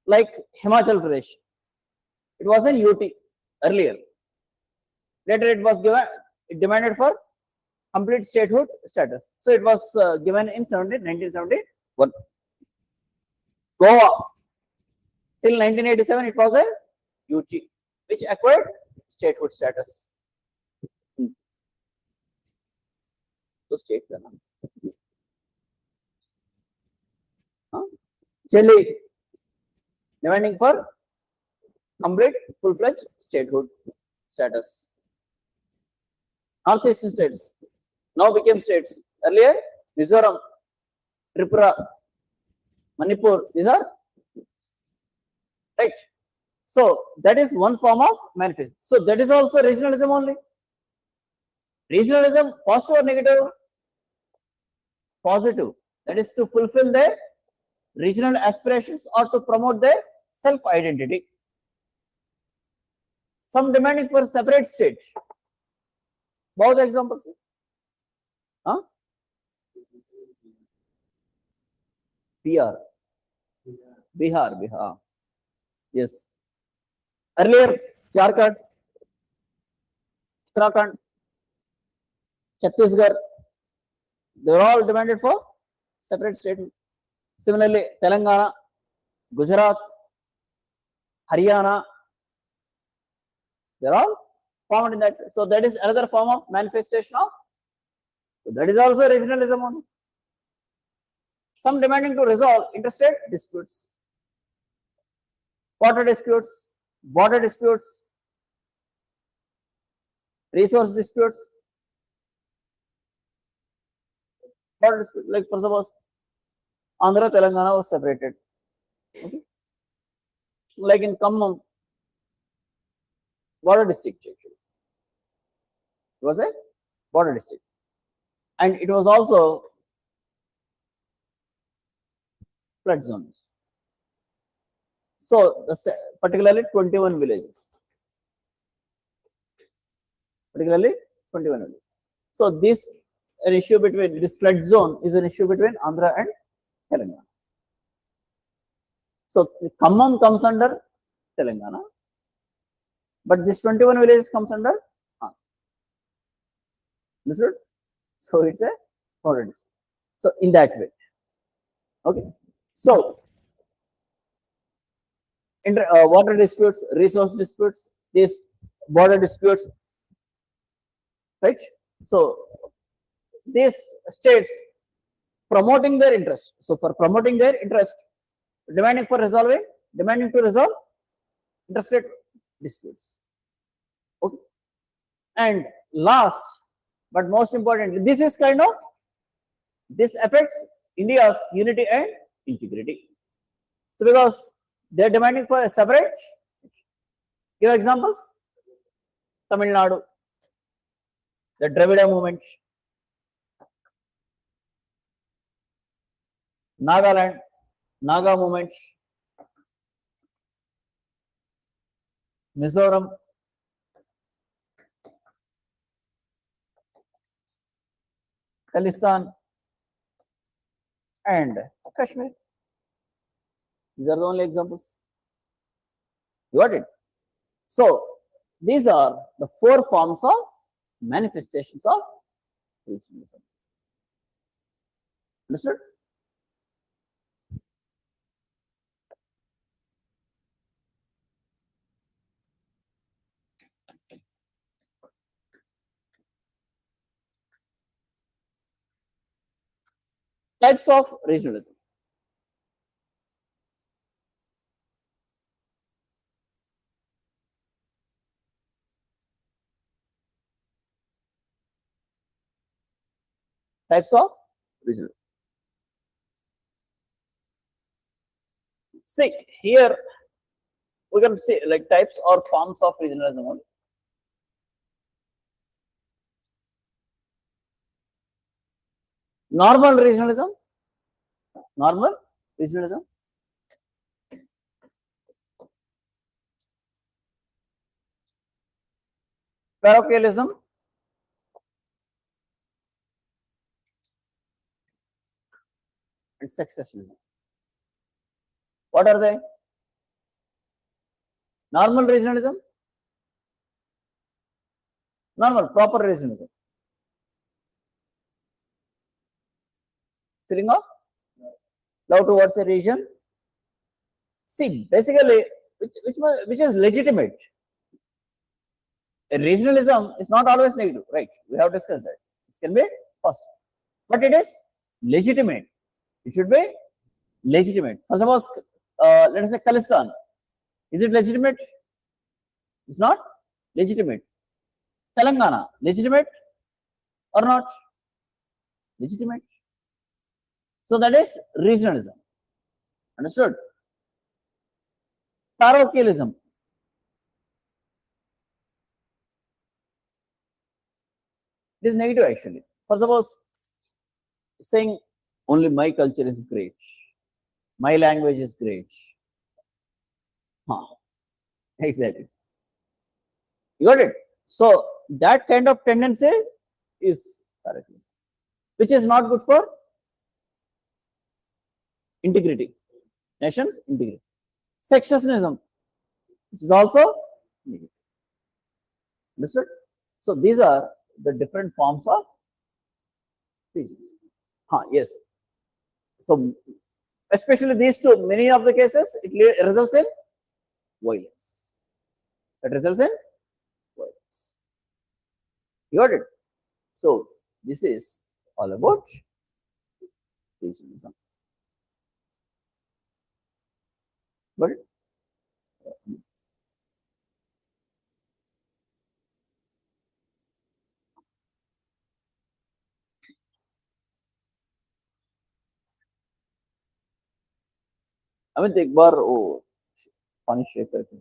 like Himachal Pradesh. It was an UT earlier. Later it was given, it demanded for complete statehood status. So it was given in 1971. Goa, till 1987 it was a UT, which acquired statehood status. So state का नाम Delhi demanding for complete full-fledged statehood status. Northeastern states now became states. Earlier Mizoram, Tripura, Manipur, these are right. So that is one form of manifest. So that is also regionalism only. Regionalism, positive or negative? Positive. That is to fulfill their regional aspirations or to promote their self-identity. Some demanding for separate state. Both examples. Huh? Bihar. Yes. Earlier, Jharkhand, Uttarakhand, Chhattisgarh, they were all demanded for separate state. Similarly, Telangana, Gujarat, Haryana, they are all formed in that. So that is another form of manifestation of. So that is also regionalism only. Some demanding to resolve interstate disputes, water disputes, border disputes, resource disputes, border disputes. Like for suppose, Andhra Telangana was separated. Okay. Like in Khammam, border district actually. It was a border district. And it was also flood zones. So, particularly 21 villages. So, this an issue between this flood zone is an issue between Andhra and Telangana. So, Khammam comes under Telangana, but this 21 villages comes under Andhra. Understood? So, it's a border dispute. So, in that way. Okay. So, water disputes, resource disputes, these border disputes, right? So, these states promoting their interest. So, for promoting their interest, demanding to resolve interstate disputes. Okay. And last, but most importantly, this affects India's unity and integrity. So, because they are demanding for a separate, give examples, Tamil Nadu, the Dravida movement, Nagaland, Naga movement, Mizoram, Khalistan, and Kashmir. These are the only examples. You got it? So, these are the 4 forms of manifestations of regionalism. Understood? Types of regionalism. Types of regionalism. See, here we can see like types or forms of regionalism only. Normal regionalism, parochialism, and successionism. What are they? Normal regionalism, proper regionalism. Feeling of love towards a region. See, basically, which is legitimate. A regionalism is not always negative, right? We have discussed that. It can be positive, but it is legitimate. It should be legitimate. For suppose, let us say Khalistan. Is it legitimate? It's not legitimate. Telangana, legitimate or not? Legitimate. So that is regionalism. Understood? Parochialism. It is negative actually. For suppose saying only my culture is great, my language is great. Huh. Exactly. You got it? So that kind of tendency is parochialism, which is not good for integrity, nation's integrity. Secessionism, which is also negative. Understood? So these are the different forms of prejudice. Yes. So especially these two, many of the cases it results in violence. It results in violence. You got it? So this is all about prejudice. Got it? Amit एक बार वो पानी shake करके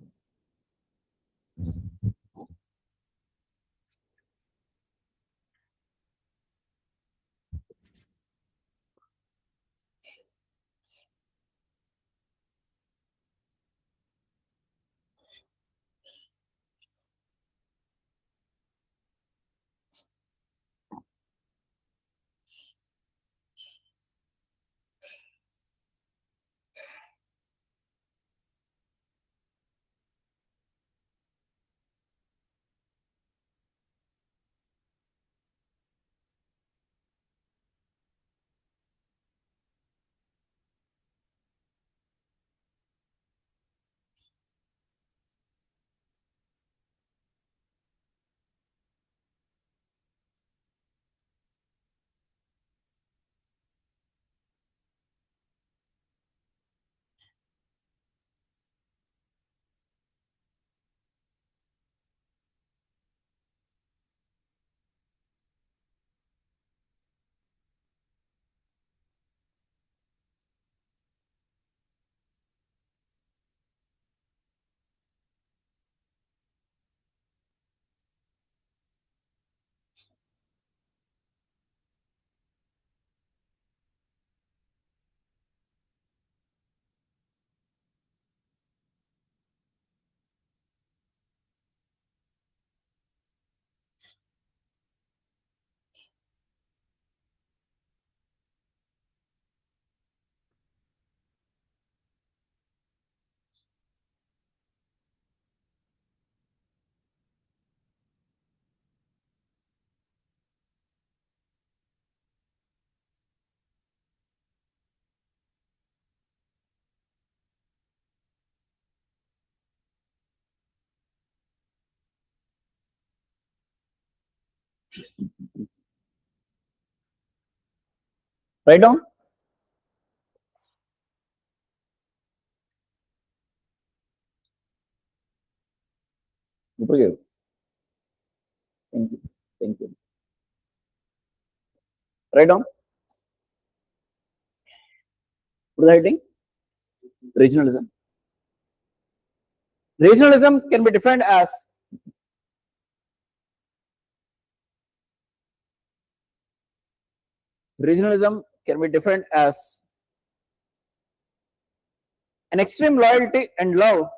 write down. Thank you. Thank you. Write down. What is the heading? Regionalism. Regionalism can be defined as an extreme loyalty and love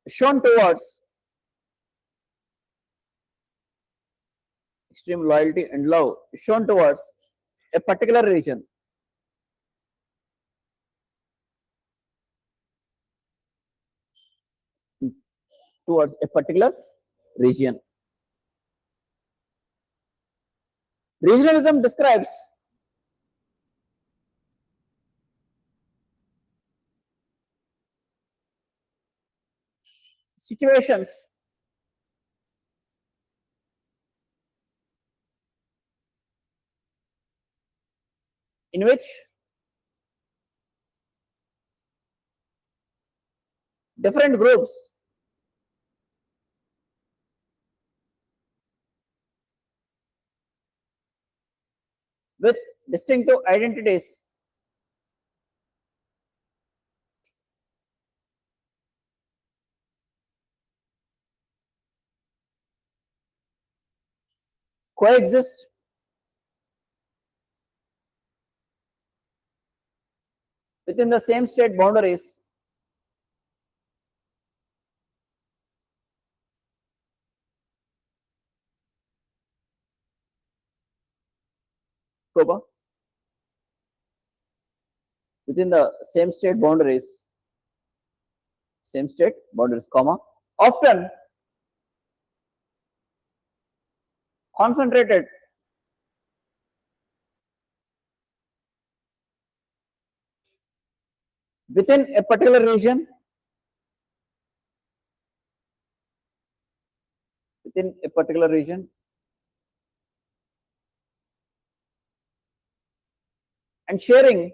shown towards a particular region, Regionalism describes situations in which different groups with distinctive identities coexist within the same state boundaries within the same state boundaries, comma, often concentrated within a particular region, and sharing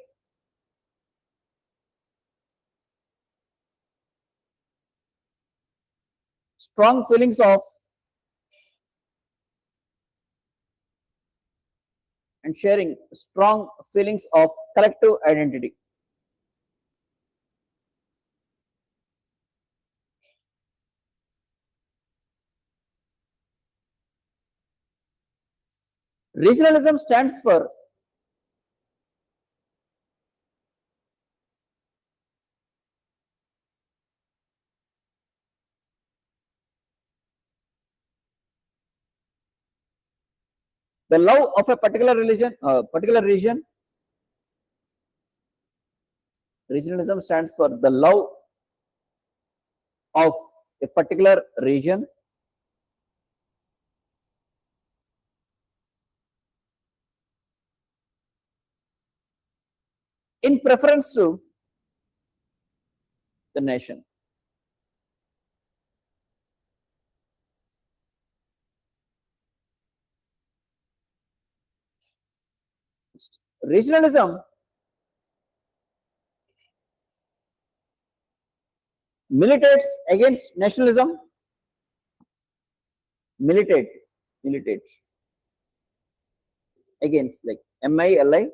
strong feelings of collective identity. Regionalism stands for the love of a particular region. Regionalism stands for the love of a particular region in preference to the nation. Regionalism militates against nationalism. Militates against, like MILITATES.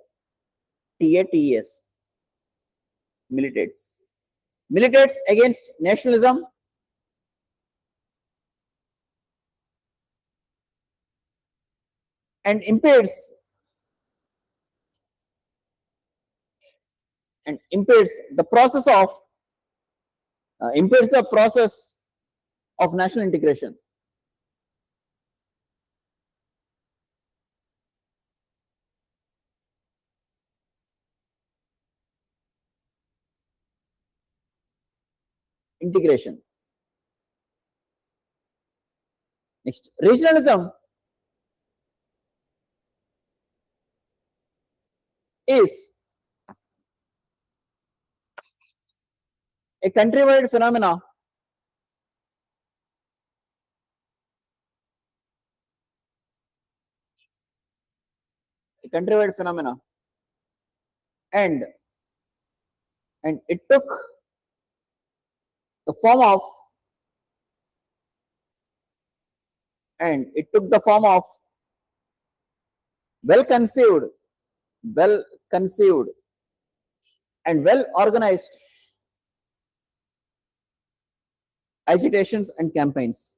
Militates against nationalism and impedes the process of national integration. Next, regionalism is a countrywide phenomena and it took the form of well conceived and well organized agitations and campaigns.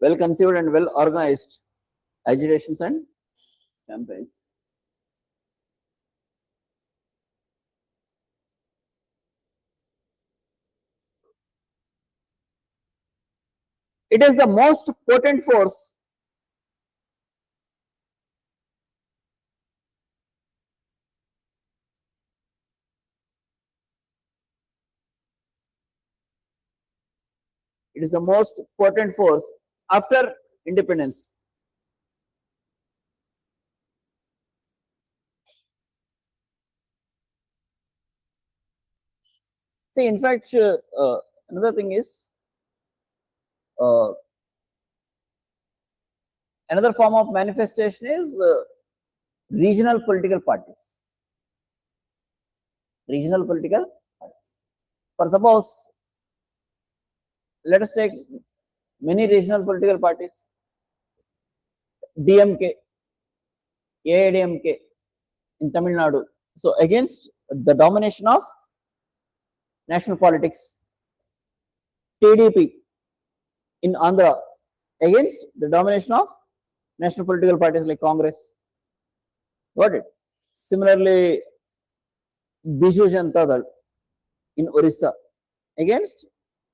Well conceived and well organized agitations and campaigns. It is the most potent force after independence. See, in fact, another thing is another form of manifestation is regional political parties. For suppose let us take many regional political parties, DMK, AIDMK in Tamil Nadu. So against the domination of national politics, TDP in Andhra against the domination of national political parties like Congress. Got it? Similarly, Biju Janata Dal in Orissa against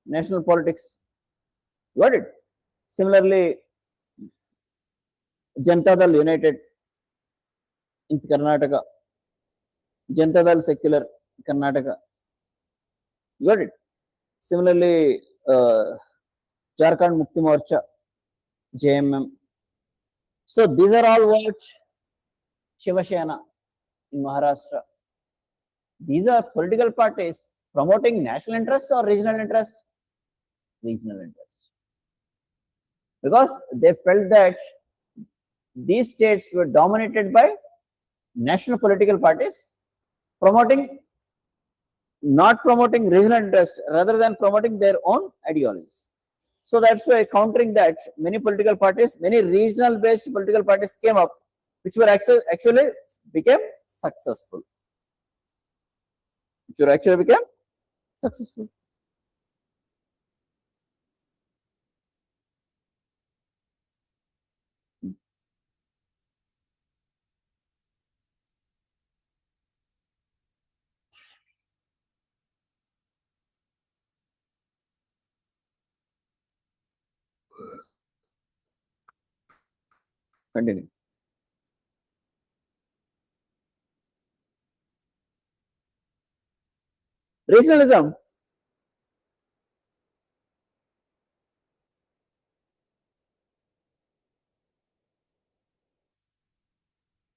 national politics. Got it? Similarly, Janata Dal United in Karnataka, Janata Dal Secular Karnataka. Got it? Similarly, Jharkhand Mukti Morcha, JMM. So these are all what Shiva Sena in Maharashtra. These are political parties promoting national interest or regional interest? Regional interest. Because they felt that these states were dominated by national political parties not promoting regional interest rather than promoting their own ideologies. So that's why, countering that, many political parties, many regional based political parties came up, which were actually became successful. Continue. Regionalism.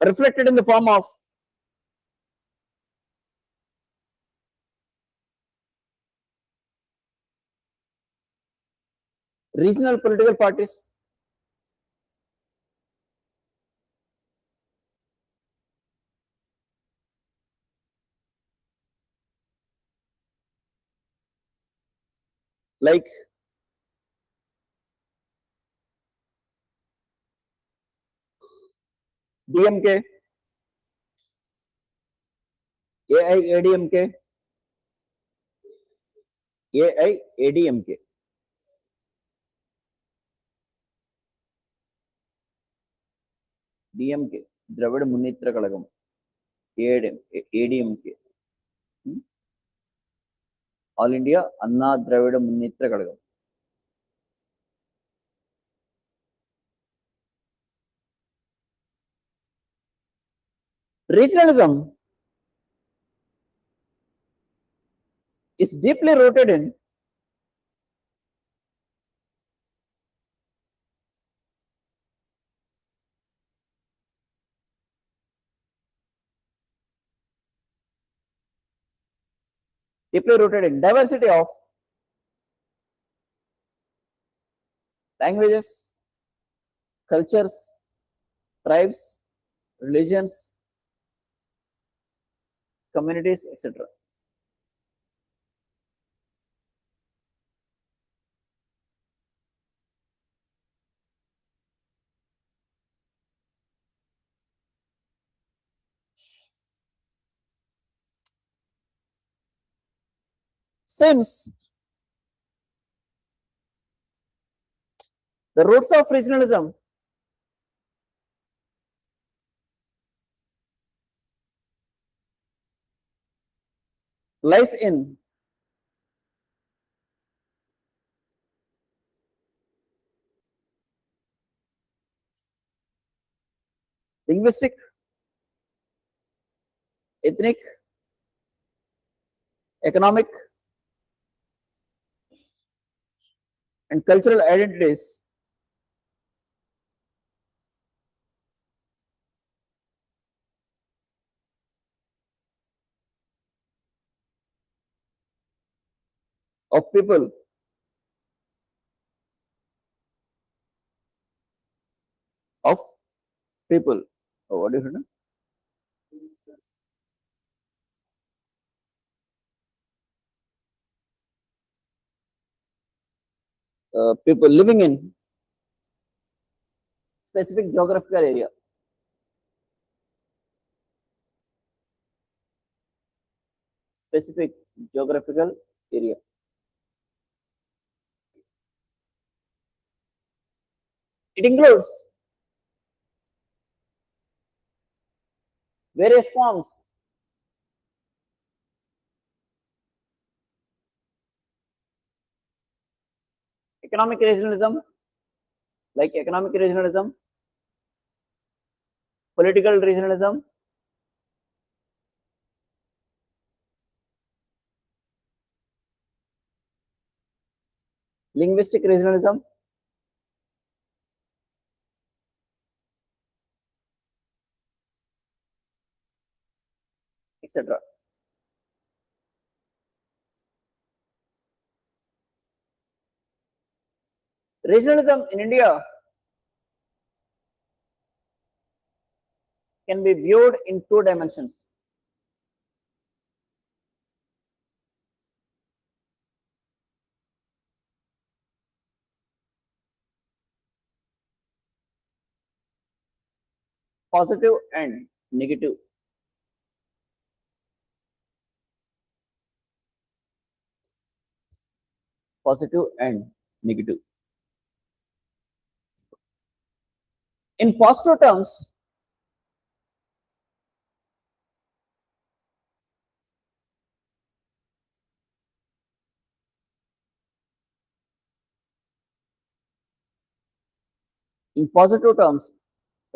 Reflected in the form of regional political parties, like DMK, AIADMK, AIADMK. DMK, Dravida Munnetra Kalagam, ADMK, All India Anna Dravida Munnetra Kalagam. Regionalism is deeply rooted in diversity of languages, cultures, tribes, religions, communities, etc. Since the roots of regionalism lies in linguistic, ethnic, economic, and cultural identities of people of people. Oh, what do you know? people living in specific geographical area. Specific geographical area. It includes various forms economic regionalism, like economic regionalism, political regionalism, linguistic regionalism, etc. Regionalism in India can be viewed in two dimensions. Positive and negative. Positive and negative. In positive terms,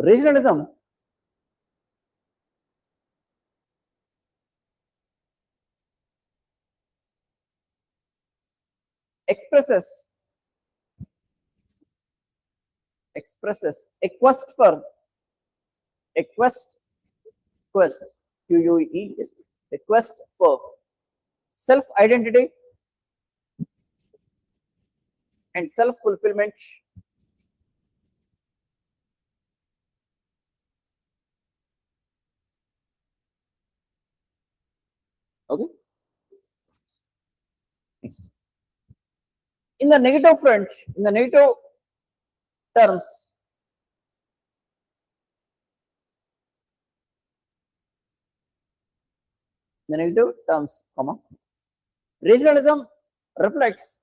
regionalism expresses a quest for a quest for self-identity and self-fulfillment. Okay. Next. In the negative front, in the negative terms, regionalism reflects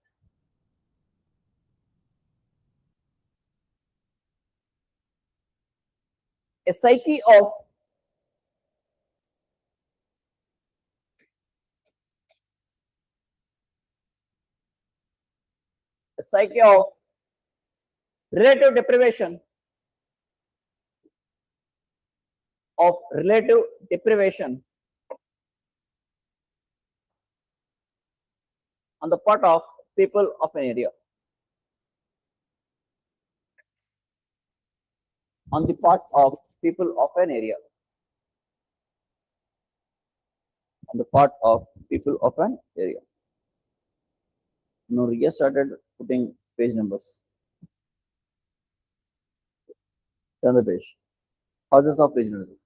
a psyche of relative deprivation on the part of people of an area. On the part of people of an area. On the part of people of an area. Now, Ria started putting page numbers. Turn the page. Causes of regionalism.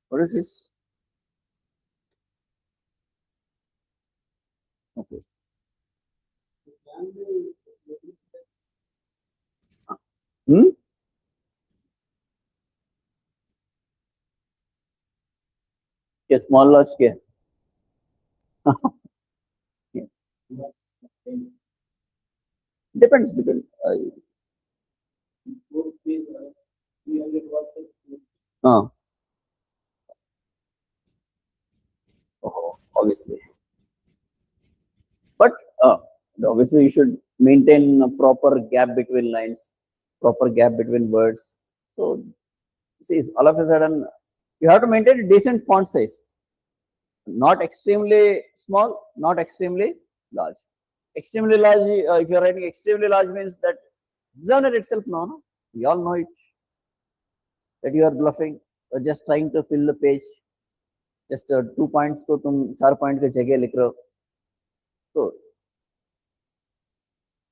What is this? Okay. क्या small large क्या depends. Obviously, but obviously you should maintain a proper gap between lines, proper gap between words. So see, all of a sudden you have to maintain a decent font size, not extremely small, not extremely large. Extremely large, if you are writing extremely large, means that examiner itself no, we all know it, that you are bluffing or just trying to fill the page. Just 2 points को तुम 4 point के जगह लिख रहे हो. So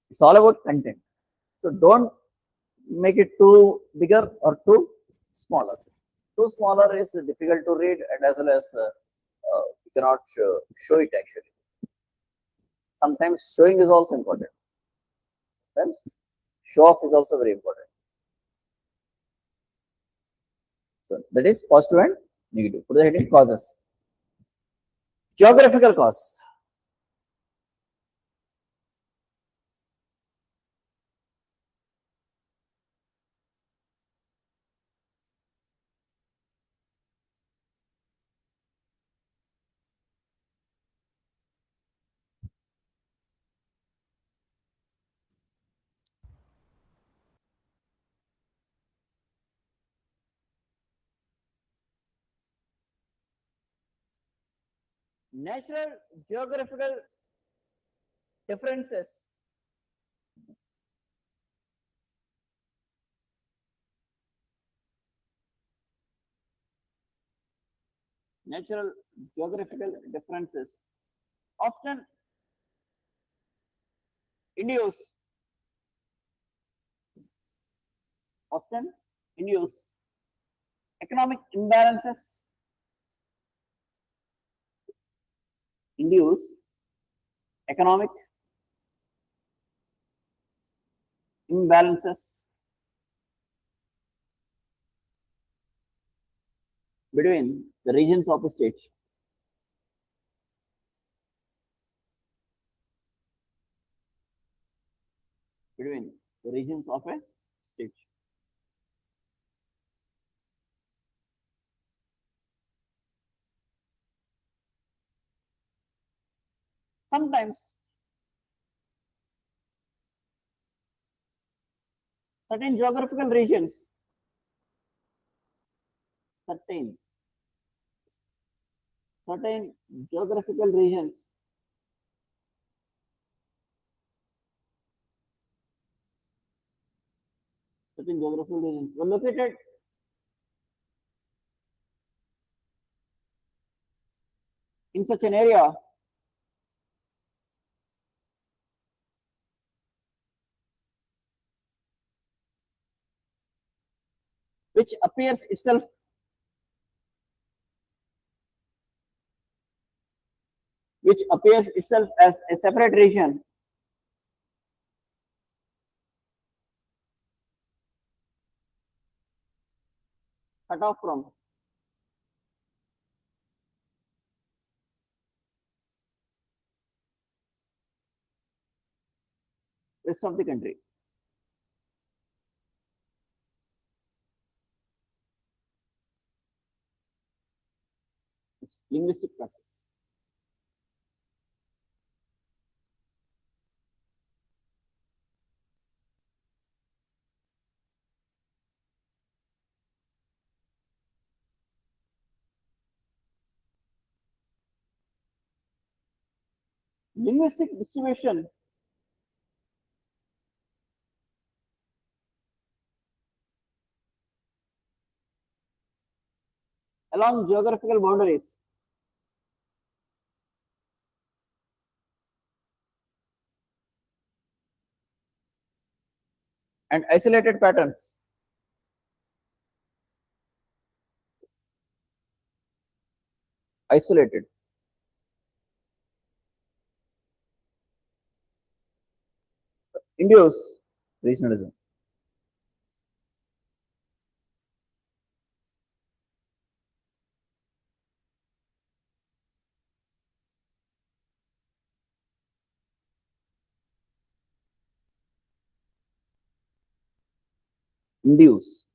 it's all about content. So don't make it too bigger or too smaller. Too smaller is difficult to read, and as well as you cannot show it actually. Sometimes showing is also important. Sometimes show off is also very important. So that is positive and negative. Put the heading causes. Geographical cause. Natural geographical differences often induce economic imbalances, induce economic imbalances between the regions of a state. Between the regions of a state. Sometimes certain geographical regions, certain geographical regions were located in such an area which appears itself as a separate region cut off from rest of the country. It's linguistic practice. Linguistic distribution along geographical boundaries and isolated patterns induce regionalism. Induce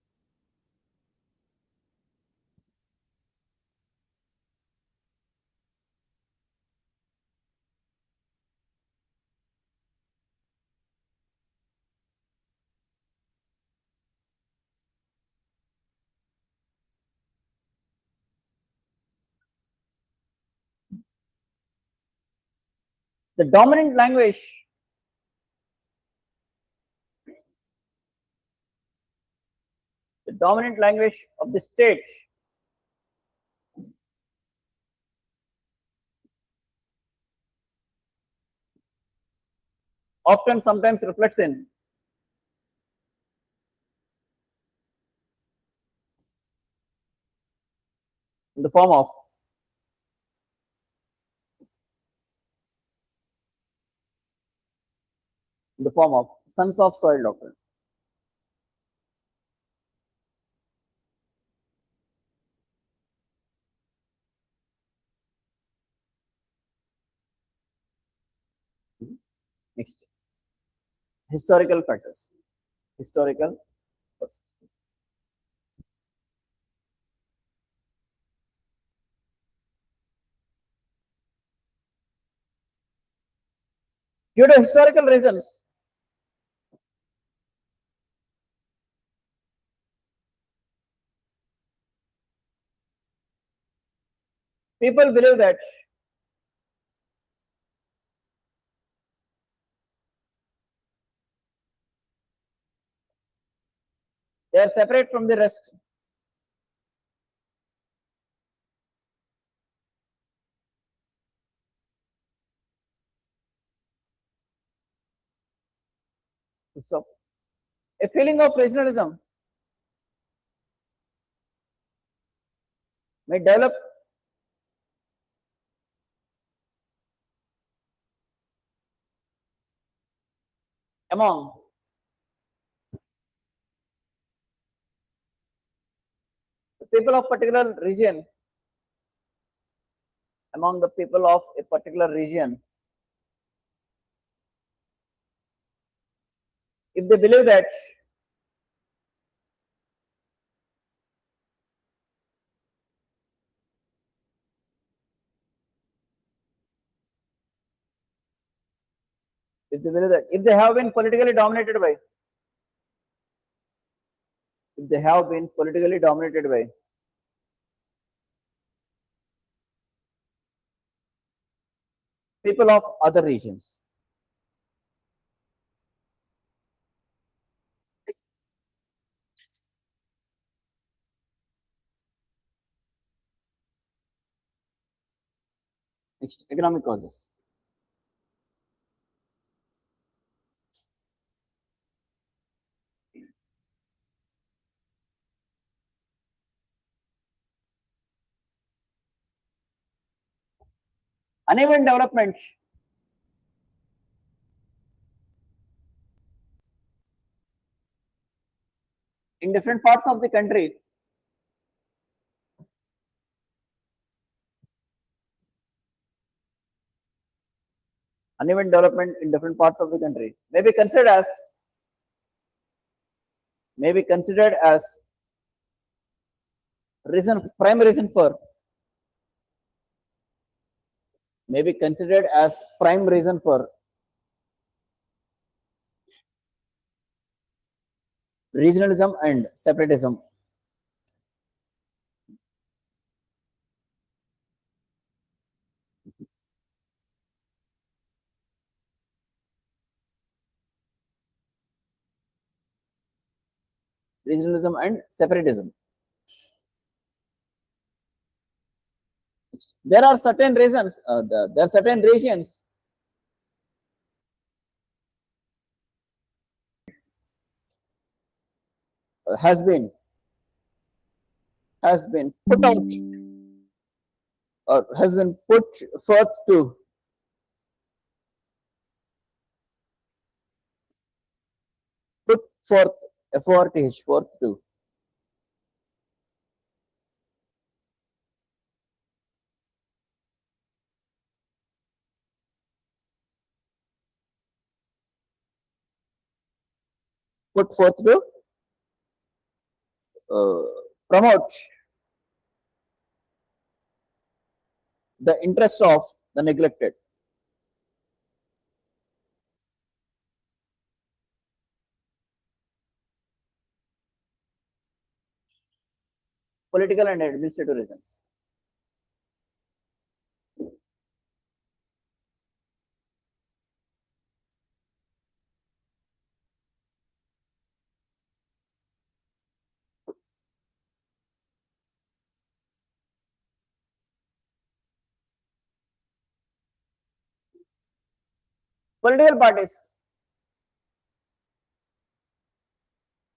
the dominant language of the state often sometimes reflects in the form of form of sons of soil doctrine. Next, historical factors. Historical causes. Due to historical reasons, people believe that they are separate from the rest. So, a feeling of regionalism may develop among the people of particular region, among the people of a particular region, if they believe that if they have been politically dominated by people of other regions. Next, economic causes. Uneven development in different parts of the country may be considered as prime reason for regionalism and separatism. Regionalism and separatism. There are certain reasons, there are certain regions has been put out or has been put forth to put forth FORTH forth to put forth to promote the interest of the neglected. Political and administrative reasons.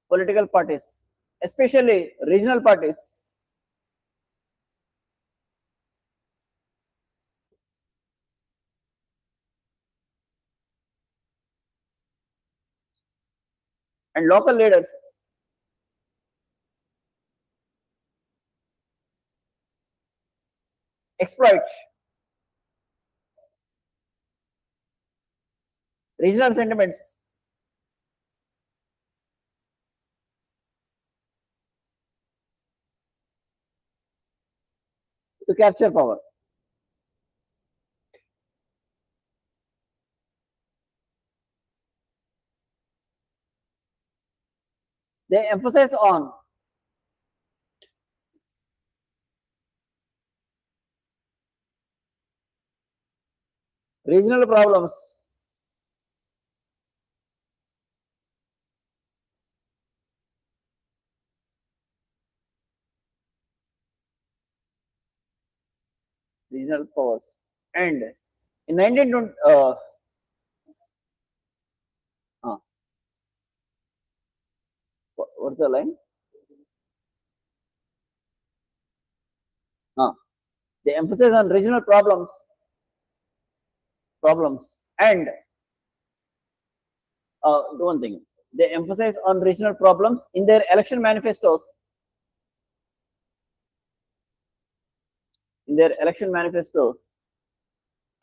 Political parties, especially regional parties, and local leaders exploit regional sentiments to capture power. They emphasize on regional problems regional powers. And in 1920, what's the line? They emphasize on regional problems and do one thing. They emphasize on regional problems in their election manifestos.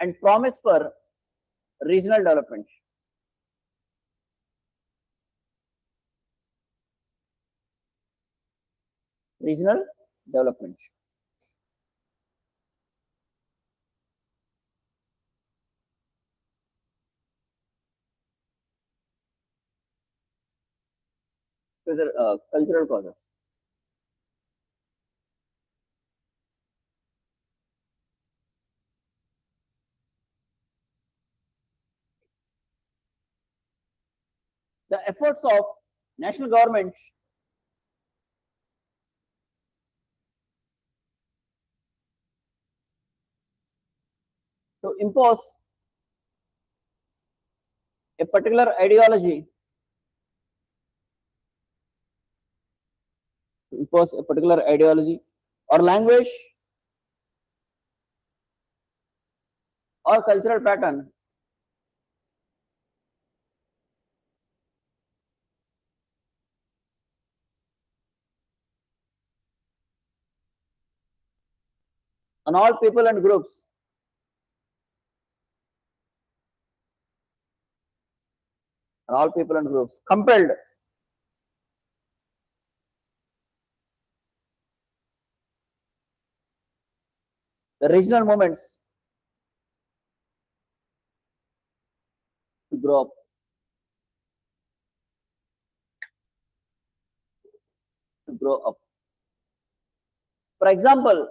And promise for regional development. Whether cultural causes. The efforts of national government to impose a particular ideology, or language or cultural pattern on all people and groups compelled the regional movements to grow up. For example,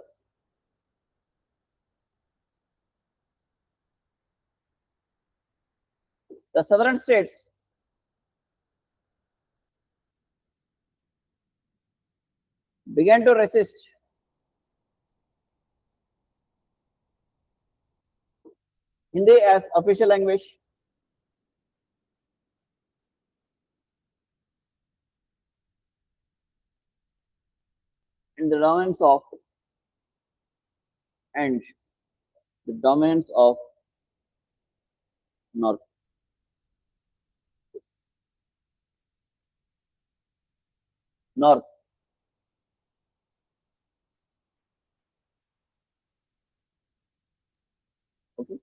the southern states began to resist Hindi as official language and the dominance of North. Okay.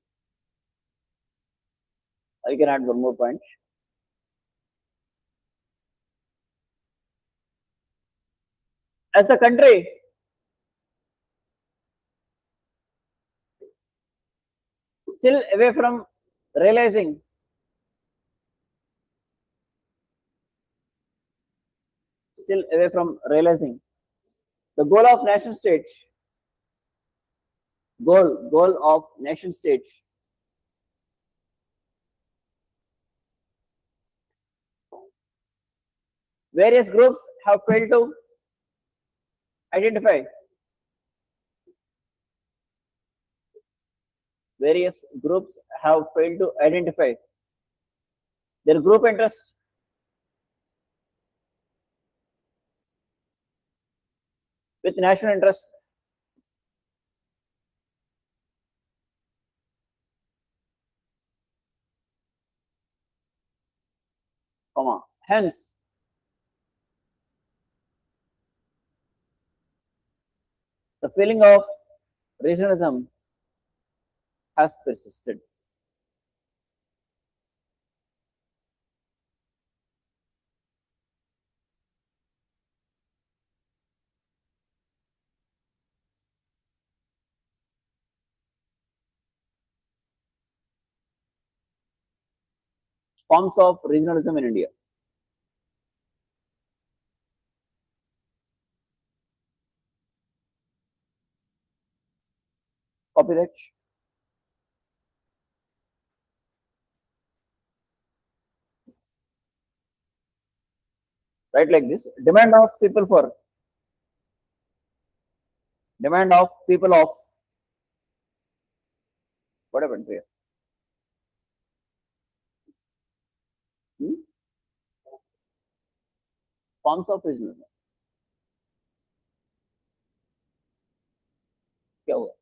I can add one more point. As the country still away from realizing the goal of nation state, various groups have failed to identify their group interests with national interests. Hence, The feeling of regionalism has persisted. Forms of regionalism in India. Copy that. Right, like this. Demand of people of what happened here? Hmm? Forms of regionalism. क्या हुआ?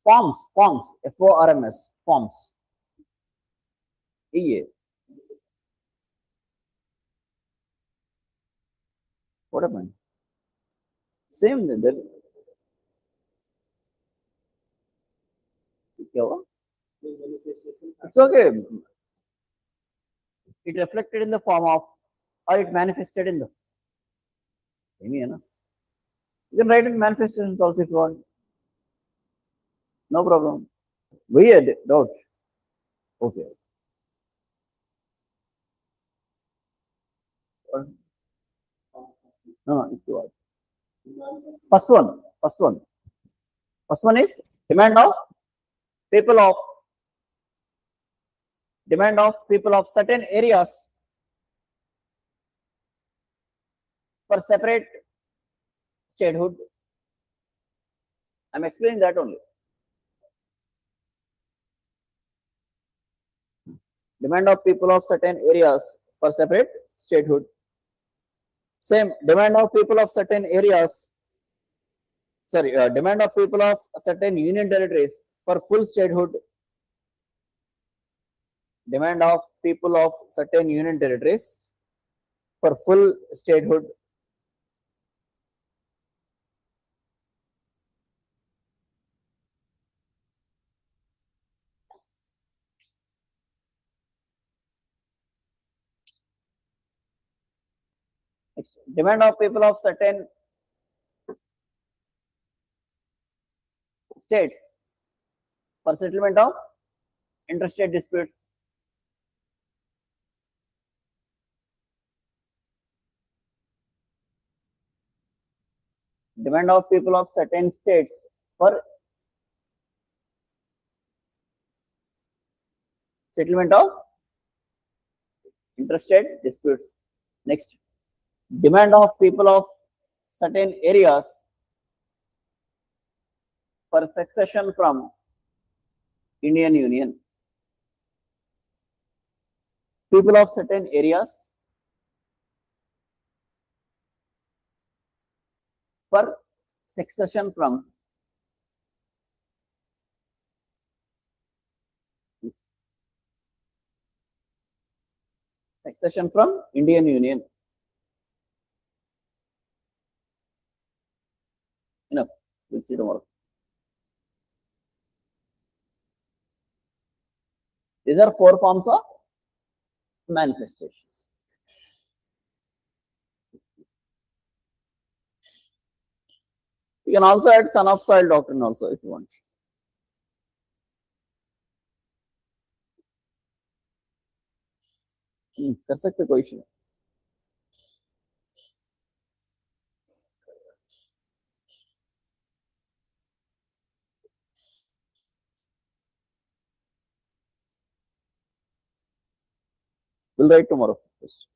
Forms, FORMS, forms. ये what happened? Same there. क्या हुआ? It's okay. It reflected in the form of, or it manifested in the same, you know. You can write in manifestations also if you want. No problem. Weird doubt. Okay. No, it's too hard. First one is demand of people of certain areas for separate statehood. I'm explaining that only. Demand of people of certain areas for separate statehood. Same demand of people of certain areas. Sorry, demand of people of certain union territories for full statehood. Demand of people of certain union territories for full statehood. Next, demand of people of certain states for settlement of interstate disputes. Demand of people of certain states for settlement of interstate disputes. Next, demand of people of certain areas for succession from Indian Union. People of certain areas for succession from Indian Union. Enough. We'll see tomorrow. These are 4 forms of manifestations. You can also add son of soil doctrine also if you want. कर सकते कोई issue. We'll write tomorrow first.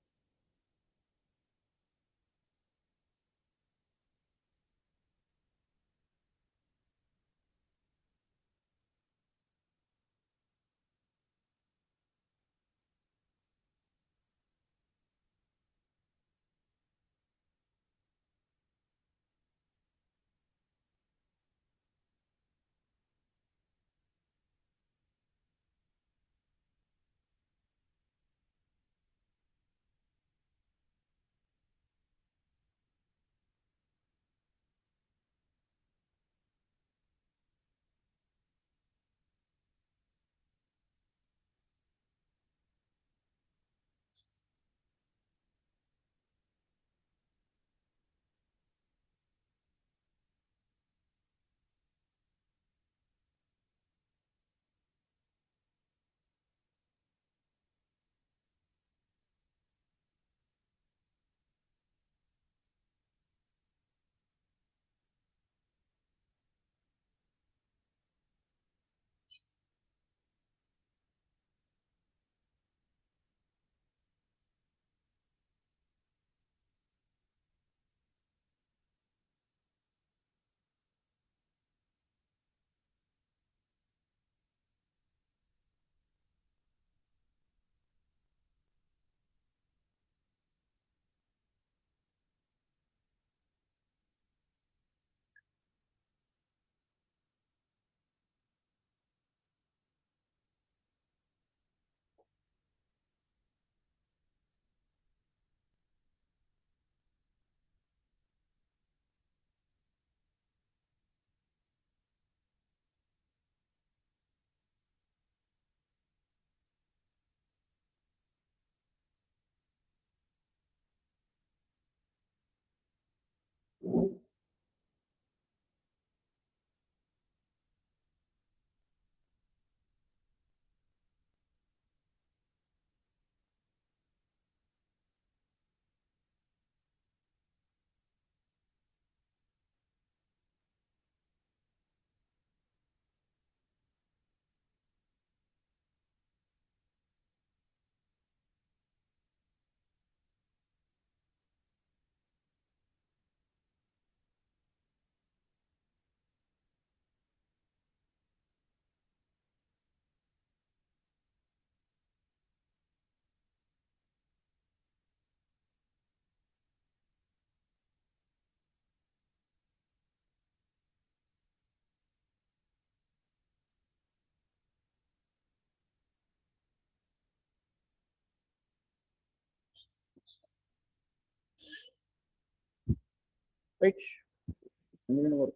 right? Engineering work.